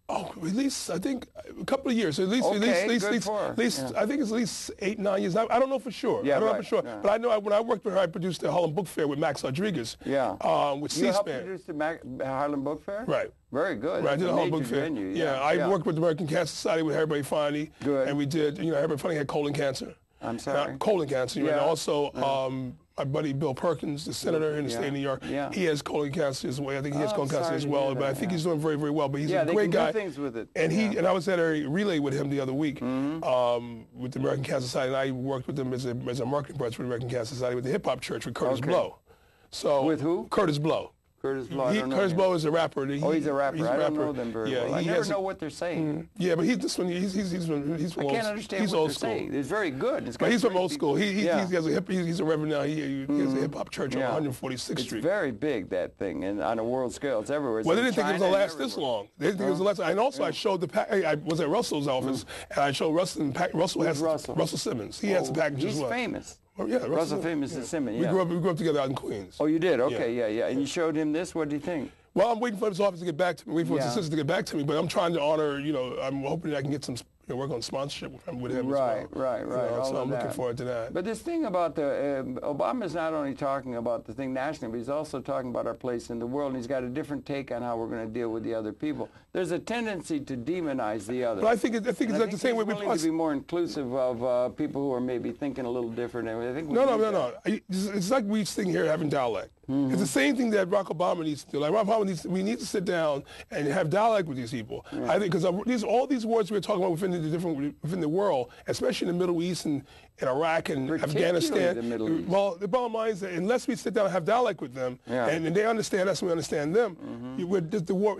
Oh, at least I think a couple of years. At least I think it's at least 8, 9 years. I don't know for sure. I don't know for sure. But I know when I worked with her, I produced the Harlem Book Fair with Max Rodriguez. With C-SPAN. You helped produce the Harlem Book Fair? Right. Very good. Right, I did the Harlem Book Fair. Venue. I worked with the American Cancer Society with Harry Fanny. Good. And we did, you know, Harry Fanny had colon cancer. I'm sorry. Colon cancer. And also my buddy Bill Perkins, the senator in the state of New York, he has colon cancer as well. I think he has colon cancer as well, but I think he's doing very, very well. But he's a great guy. Do things with it. And and I was at a relay with him the other week with the American Cancer Society, and I worked with him as a marketing person for the American Cancer Society with the Hip Hop Church with Curtis Blow. So with who? Curtis Blow. Curtis Blow. Curtis Blow is a rapper. He's a rapper. I don't know them very well. I never know what they're saying. Yeah, but he's from I can't understand what they're saying. It's very good. But he's from old school. He's a reverend now. He has a hip hop church on 146th Street. It's very big, that thing, and on a world scale, it's everywhere. Well, they didn't think it was going to last this long. They didn't think it was going to last. And also, I showed I was at Russell's office, and I showed Russell. Russell Simmons. He has the package as well. He's famous. Oh, yeah, Russell famous is Simmons. We grew up together out in Queens. Oh, you did? Okay, yeah. And you showed him this. What do you think? Well, I'm waiting for his office to get back to me, waiting for his assistant to get back to me, but I'm trying to honor, you know, I'm hoping that I can get some work on sponsorship with him as well. Right. You know, so I'm looking forward to that. But this thing about Obama's not only talking about the thing nationally, but he's also talking about our place in the world, and he's got a different take on how we're going to deal with the other people. There's a tendency to demonize the other. But I think it's like the same way we to be more inclusive of people who are maybe thinking a little different. I think no. It's like we sitting here having dialect. It's the same thing that Barack Obama needs to do. Like Barack Obama we need to sit down and have dialogue with these people. I think because all these wars we're talking about within the world, especially in the Middle East and in Iraq and Afghanistan. Well, the bottom line is that unless we sit down and have dialogue with them, and they understand us and we understand them, the war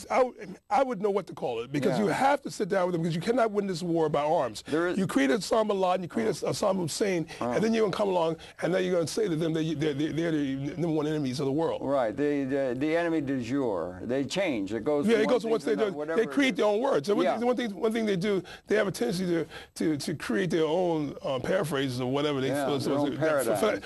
I would know what to call it, because you have to sit down with them, because you cannot win this war by arms. You create Osama bin Laden, you create Saddam Hussein, and then you're going to come along and then you're going to say to them that they're the number one enemies of the world. Right. The enemy du jour. They change. It goes. It goes from what they do. They create their own words. So one one thing they do, they have a tendency to create their own paraphrases of whatever they feel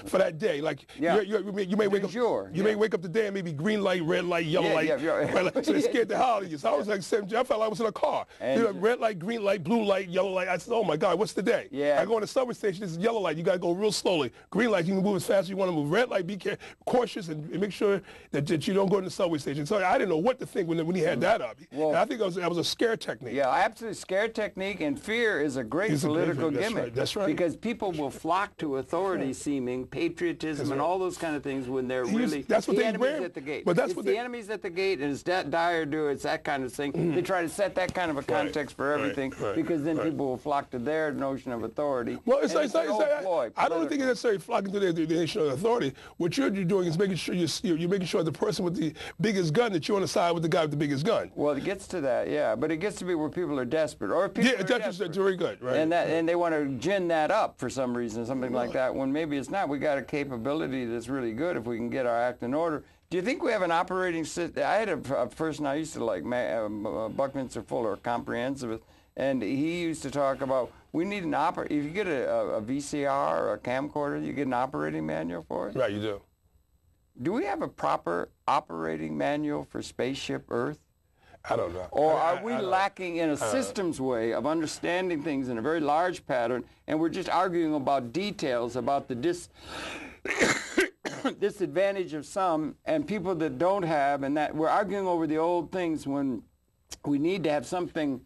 for that day. Like you may wake up, may wake up today and maybe green light, red light, yellow light. Red light. So they scared the hell out of you. So I was like 17. I felt like I was in a car. Red light, green light, blue light, yellow light. I said, oh my God, what's the day? I go in the subway station. This is yellow light. You got to go real slowly. Green light, you can move as fast as you want to move. Red light, be cautious and make sure that you don't go in the subway station. So I didn't know what to think when he had that up. Well, and I think that was a scare technique. Yeah, absolutely. Scare technique, and fear is a great political gimmick. That's right. Because people will flock to authority seeming, patriotism, and all those kind of things when they're really the enemies at the gate. But that's it's what the enemies at the gate, and it's that dire do, it's that kind of thing. They try to set that kind of a context for everything because then people will flock to their notion of authority. Well, I don't think it's necessarily flocking to their notion of authority. What you're doing is making sure you're making sure the person with the biggest gun that you're on the side with the guy with the biggest gun. Well, it gets to that, yeah, but it gets to be where people are desperate, or people are desperate. Very good, right? And they want to gin that up for some reason, something like that. When maybe it's not. We got a capability that's really good if we can get our act in order. Do you think we have an operating system? I had a person I used to like, Buckminster Fuller, comprehensive, and he used to talk about we need an if you get a VCR or a camcorder, you get an operating manual for it. Right, you do. Do we have a proper operating manual for Spaceship Earth? I don't know. Or are we lacking in a systems way of understanding things in a very large pattern, and we're just arguing about details about the disadvantage of some and people that don't have, and that we're arguing over the old things when we need to have something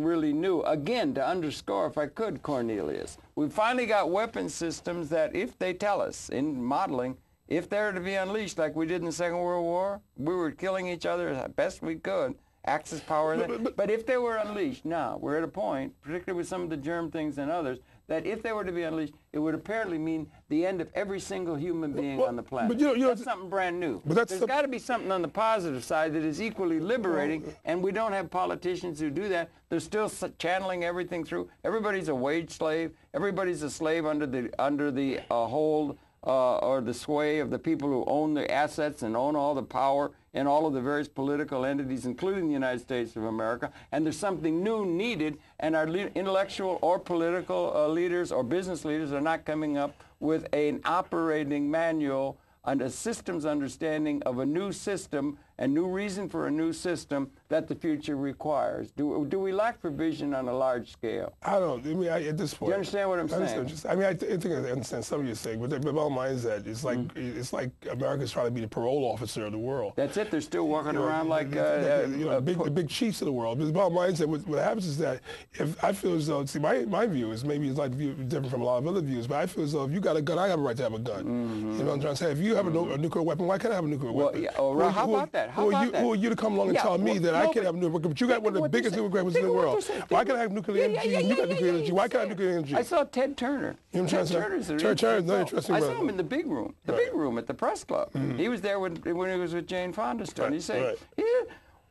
really new. Again, to underscore, if I could, Cornelius, we finally got weapon systems that, if they tell us in modeling, if they're to be unleashed like we did in the Second World War, we were killing each other as best we could, Axis power. But if they were unleashed, now we're at a point, particularly with some of the germ things and others, that if they were to be unleashed, it would apparently mean the end of every single human being on the planet. But that's something brand new. There's got to be something on the positive side that is equally liberating, and we don't have politicians who do that. They're still channeling everything through. Everybody's a wage slave. Everybody's a slave under the hold or the sway of the people who own the assets and own all the power in all of the various political entities, including the United States of America. And there's something new needed, and our intellectual or political leaders or business leaders are not coming up with an operating manual and a systems understanding of a new system and new reason for a new system that the future requires. Do we lack provision on a large scale? I don't. I mean, at this point. Do you understand what I'm saying? I think I understand some of your saying, but the bottom line is that it's like America's trying to be the parole officer of the world. That's it. They're still walking around like the big chiefs of the world. But the bottom line is that what happens is that if I feel as though, my view is maybe it's like different from a lot of other views, but I feel as though if you got a gun, I have a right to have a gun. You know what I'm trying to say? If you have a nuclear weapon, why can't I have a nuclear weapon? Yeah, how about that? Who are you to come along and tell me that I can't have nuclear weapons? But you got one of the biggest nuclear weapons in the world. Why can't I have nuclear energy? You got nuclear energy. Why can't I have nuclear energy? I saw Ted Turner. You know what I'm trying to say? Turner's another interesting. I saw him in the big room. Big room at the press club. He was there when he was with Jane Fonda. He said,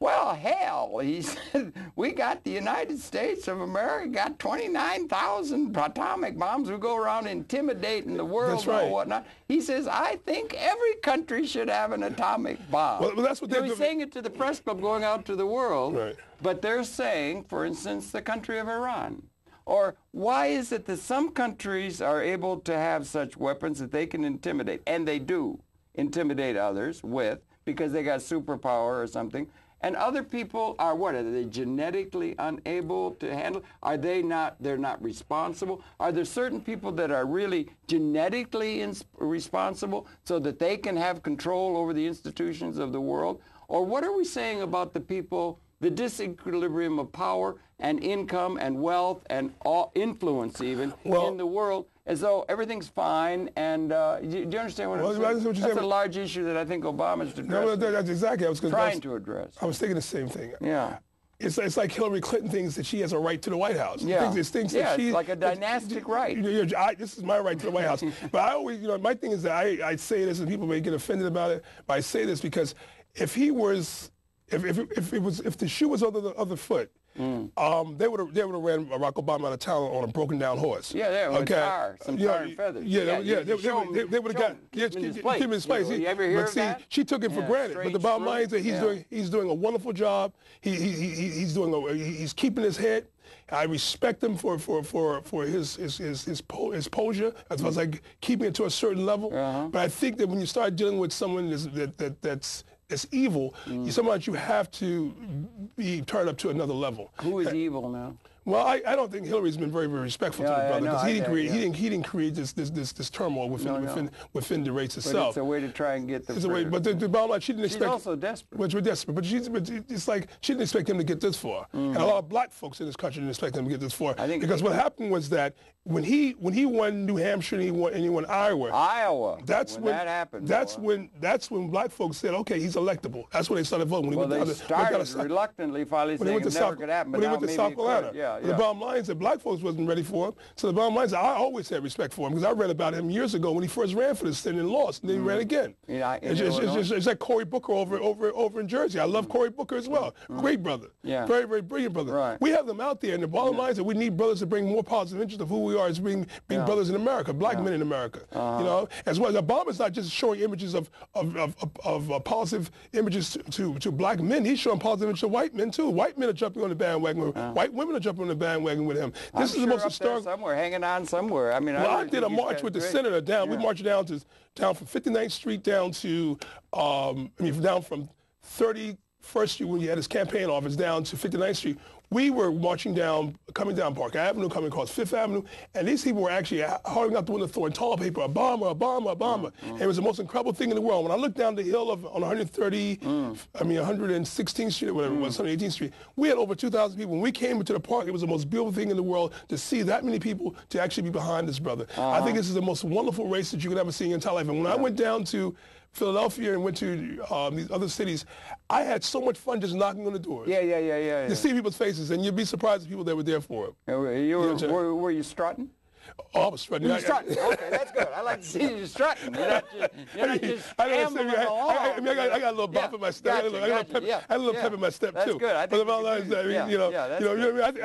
well, hell, he said, we got the United States of America, got 29,000 atomic bombs who go around intimidating the world and whatnot. He says, I think every country should have an atomic bomb. Well, that's what they're saying it to the press club going out to the world, but they're saying, for instance, the country of Iran. Or why is it that some countries are able to have such weapons that they can intimidate, and they do intimidate others with, because they got superpower or something, and other people are, what, are they genetically unable to handle? Are they not, they're not responsible? Are there certain people that are really genetically responsible so that they can have control over the institutions of the world? Or what are we saying about the people, the disequilibrium of power and income and wealth and influence even in the world, as though everything's fine? And do you understand what I'm saying? That's a large issue that I think Obama's addressing. No, that's exactly. Trying to address. I was thinking the same thing. Yeah. It's like Hillary Clinton thinks that she has a right to the White House. Yeah, it's like a dynastic right. This is my right to the White House. But I always, my thing is that I say this, and people may get offended about it, but I say this because if the shoe was on the other foot, they would have ran Barack Obama out of town on a broken down horse. Yeah, there with some tar and feathers. They would have got keep him in his place. You ever hear of that? She took it for granted. But the bottom line is that he's doing a wonderful job. He's keeping his head. I respect him for his posture as far as like keeping it to a certain level. But I think that when you start dealing with someone that's evil, sometimes you have to be turned up to another level. Who is evil now? Well, I don't think Hillary's been very, very respectful to the brother because he didn't create this turmoil within the race itself. But it's a way to try and get the. It's a way, but the bottom line, she didn't expect. She's also desperate. Which we're desperate, but it's like she didn't expect him to get this far, and a lot of black folks in this country didn't expect him to get this far. Because what happened was that when he won New Hampshire and he won Iowa. That's when that happened. That's when black folks said, okay, he's electable. That's when they started voting. They started reluctantly, finally saying it never could happen. When he went to South Carolina. The bottom line is that black folks wasn't ready for him. So the bottom line is I always had respect for him because I read about him years ago when he first ran for the Senate and lost, and then he ran again. It's like Cory Booker over in Jersey. I love Cory Booker as well. Great brother. Yeah. Very, very brilliant brother. Right. We have them out there, and the bottom line is that we need brothers to bring more positive interest of who we are as being brothers in America, black men in America. You know, as well as Obama's not just showing images of positive images to black men. He's showing positive images to white men too. White men are jumping on the bandwagon. White women are jumping on the bandwagon with him. This is the most historic. Somewhere, hanging on somewhere. I mean, I did a march with the senator down. We marched down from 59th Street down to, down from 31st Street when he had his campaign office down to 59th Street. We were marching down, coming down Park Avenue, coming across Fifth Avenue, and these people were actually holding out the window throwing tall paper, Obama. And it was the most incredible thing in the world. When I looked down the hill on 116th Street or whatever it was, 118th Street, we had over 2,000 people. When we came into the park, it was the most beautiful thing in the world to see that many people to actually be behind this brother. I think this is the most wonderful race that you could ever see in your entire life. And when I went down to Philadelphia and went to these other cities, I had so much fun just knocking on the doors. To see people's faces, and you'd be surprised the people that were there for it. Were you strutting? Oh, I was strutting. You were strutting. Okay, that's good. I like to see you strutting. You're not just ambling along. I got a little bop in my step. I had a little pep in my step too. That's good. I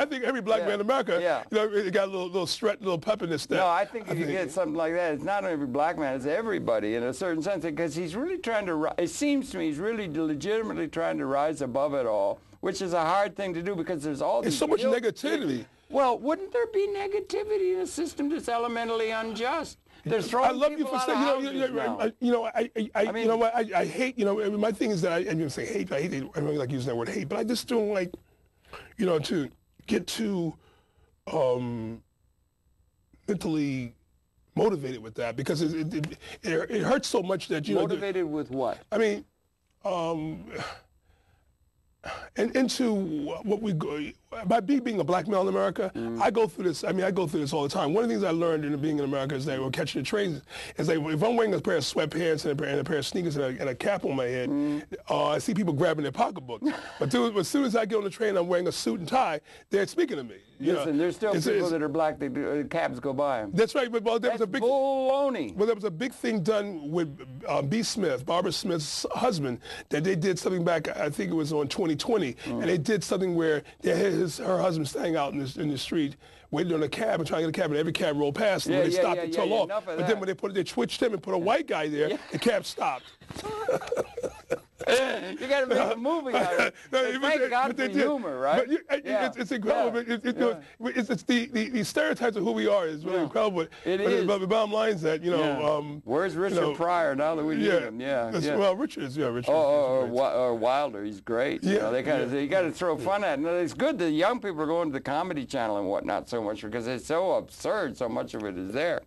think every black man in America, it got a little strut, a little pep in his step. No, I think if you get something like that, it's not every black man, it's everybody in a certain sense, because he's really trying to. It seems to me he's really legitimately trying to rise above it all, which is a hard thing to do because there's all these. There's so much negativity. Well, wouldn't there be negativity in a system that's elementally unjust? They're throwing I love you for saying, I hate, my thing is that I didn't say hate, I don't like using that word hate, but I just don't like, to get too mentally motivated with that because it hurts so much that, Motivated with what? I mean, and into what we go, by being a black male in America, I go through this. I go through this all the time. One of the things I learned in being in America is that we're catching the trains. Is like if I'm wearing a pair of sweatpants and a pair of sneakers and a cap on my head, I see people grabbing their pocketbook. But as soon as I get on the train, I'm wearing a suit and tie. They're speaking to me. Listen, there's still people that are black. Cabs go by them. That's right. But there was a big baloney. Well, there was a big thing done with B. Smith, Barbara Smith's husband, that they did something back. I think it was on 2020, and they did something where they had her husband standing out in the street, waiting on a cab and trying to get a cab, and every cab rolled past them. They stopped and tore off. But then when they switched him and put a white guy there, the cab stopped. You got to make a movie out of it. Thank God for humor, right? It's incredible. It's the stereotypes of who we are is really incredible. But the bottom line is that, where's Richard Pryor now that we need him? Well, Richard. Or Wilder, he's great. You got to throw fun at him. It's good that young people are going to the Comedy Channel and whatnot so much because it's so absurd. So much of it is there.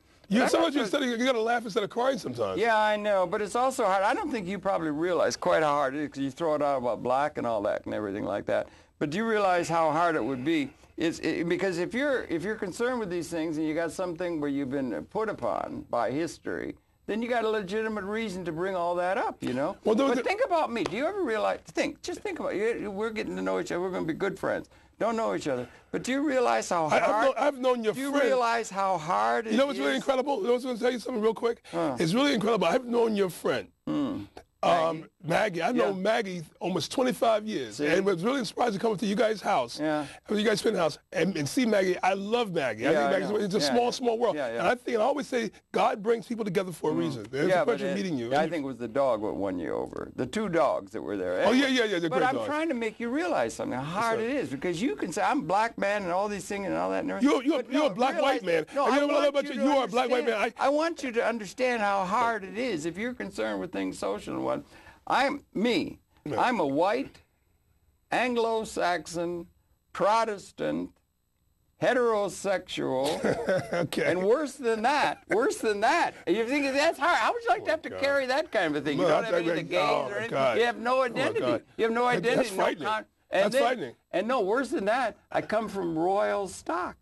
So much you got to laugh instead of crying sometimes. Yeah, I know, but it's also hard. I don't think you probably realize quite how hard it is because you throw it out about black and all that and everything like that. But do you realize how hard it would be? Because if you're concerned with these things and you got something where you've been put upon by history, then you got a legitimate reason to bring all that up, Well, but think about me. Do you ever realize? Just think about it. We're getting to know each other. We're going to be good friends. Don't know each other. But do you realize how hard? I've known your friend. Do you realize how hard it is? You know what's really incredible? I was going to tell you something real quick. It's really incredible. I've known your friend Maggie. I know Maggie almost 25 years. See? And it was really surprised to come to you guys' house. Yeah. You guys spend the house and see Maggie. I love Maggie. I think Maggie's, it's a small world. Yeah, yeah. And I always say God brings people together for a reason. It's a pleasure meeting you. I think it was the dog that won you over. The two dogs that were there. Oh, yeah. But I'm trying to make you realize something, how hard it is. Because you can say, I'm a black man and all these things and all that. And you're a black white man. No, you are a black white man. I want you to understand how hard it is if you're concerned with things social and what. I'm a white, Anglo-Saxon, Protestant, heterosexual, and worse than that, you think that's hard. How would you like to have to carry that kind of a thing? You don't have any of the gays or anything. You have no identity. You have no identity. That's frightening. That's frightening. And no, worse than that, I come from royal stock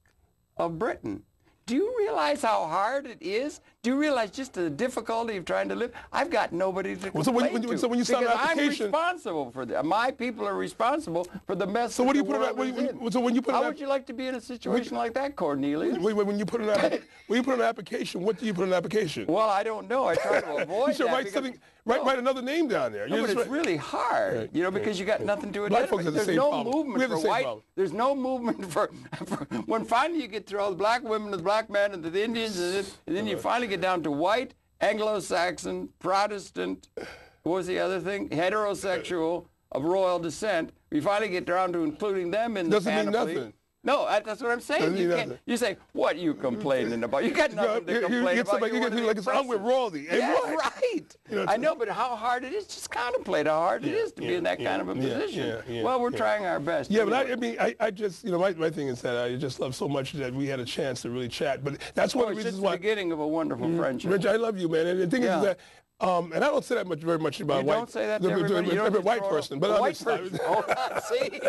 of Britain. Do you realize how hard it is? Do you realize just the difficulty of trying to live? I've got nobody to complain to. So when you sign an application, I'm responsible for that. My people are responsible for the mess. So what do you put How would you like to be in a situation like that, Cornelius? When you put an application, what do you put in an application? Well, I don't know. I try to avoid you should that. Write something. Write another name down there. No, but it's really hard, because you got nothing to identify. There's no movement for white. There's no movement for when finally you get through all the black women, the black men, and the Indians, and then you finally get down to white, Anglo-Saxon, Protestant. What was the other thing? Heterosexual of royal descent. We finally get down to including them in the panoply. Doesn't mean nothing. No, that's what I'm saying. You say, what are you complaining about? You got nothing to complain about. You get like I'm with royalty. Yeah, right. I know, but how hard it is, just contemplate how hard it is to be in that kind of a position. Well, we're trying our best. Yeah, but I just, my thing is that I just love so much that we had a chance to really chat. But that's one of the reasons why. It's the beginning of a wonderful friendship. Rich, I love you, man. And the thing is that, and I don't say that very much about white. You don't say that to everybody. You don't white person, but white person. See,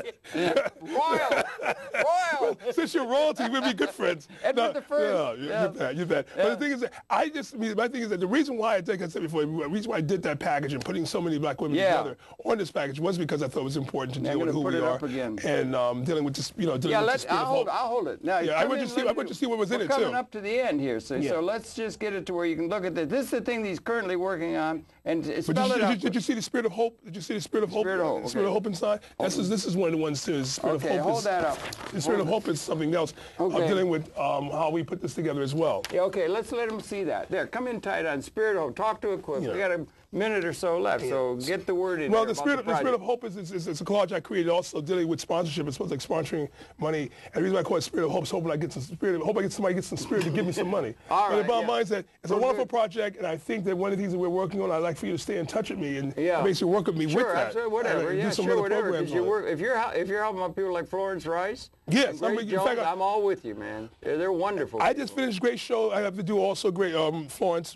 royal. Since you're royalty, we'll be good friends. Edward the First. You bet. But the thing is that my thing is that the reason why I think I said before, the reason why I did that package and putting so many black women together on this package was because I thought it was important to deal with who we are and dealing with this, dealing with the spirit of hope. I'll hold it. Now, I want you to see what was in it too. We're coming up to the end here, so let's just get it to where you can look at this. This is the thing he's currently working on, and spell it out. Did you see the spirit of hope? Did you see the spirit of hope? The spirit of hope inside. This is one of the ones too. The spirit of hope. Hold that up. The spirit of hope is something else. Dealing with how we put this together as well. Yeah, okay, let's let him see that. There, come in tight on spirit of hope. Talk to a quick. We got a minute or so left, so get the word in. Well, the spirit of hope is a collage I created also dealing with sponsorship. It's supposed to like sponsoring money. And the reason I call it spirit of hope is hoping I get some spirit. Hope I get somebody gets some spirit to give me some money. All right. But the bottom line is that it's a wonderful project, and I think that one of the things that we're working on, I'd like for you to stay in touch with me and basically work with me with that. Absolutely, whatever. Do some other programs. If you're helping out people like Florence Rice, yes, I'm all with you, man. They're wonderful. I just finished a great show. I have to do also great Florence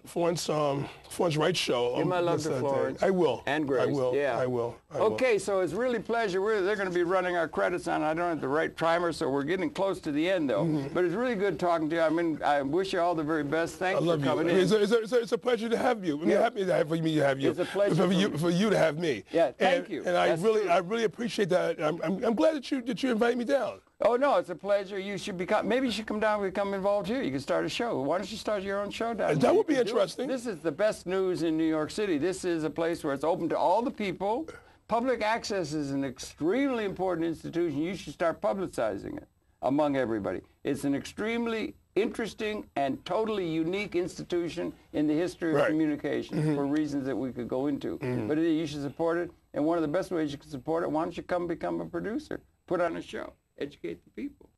Wright's show. Give my love to Florence. I will. And Grace. I will. Yeah. I will. Okay, so it's really a pleasure. They're going to be running our credits on. I don't have the right timer, so we're getting close to the end, though. But it's really good talking to you. I wish you all the very best. Thanks for coming in. It's a pleasure to have you. Happy to have you. It's a pleasure for you to have me. Yeah, thank you. And I really appreciate that. I'm glad that you invite me down. Oh no, it's a pleasure. You should maybe you should come down and become involved here. You can start a show. Why don't you start your own show down here? That would be interesting. This is the best news in New York City. This is a place where it's open to all the people. Public access is an extremely important institution. You should start publicizing it among everybody. It's an extremely interesting and totally unique institution in the history of communication for reasons that we could go into. But you should support it. And one of the best ways you can support it, why don't you come become a producer? Put on a show. Educate the people.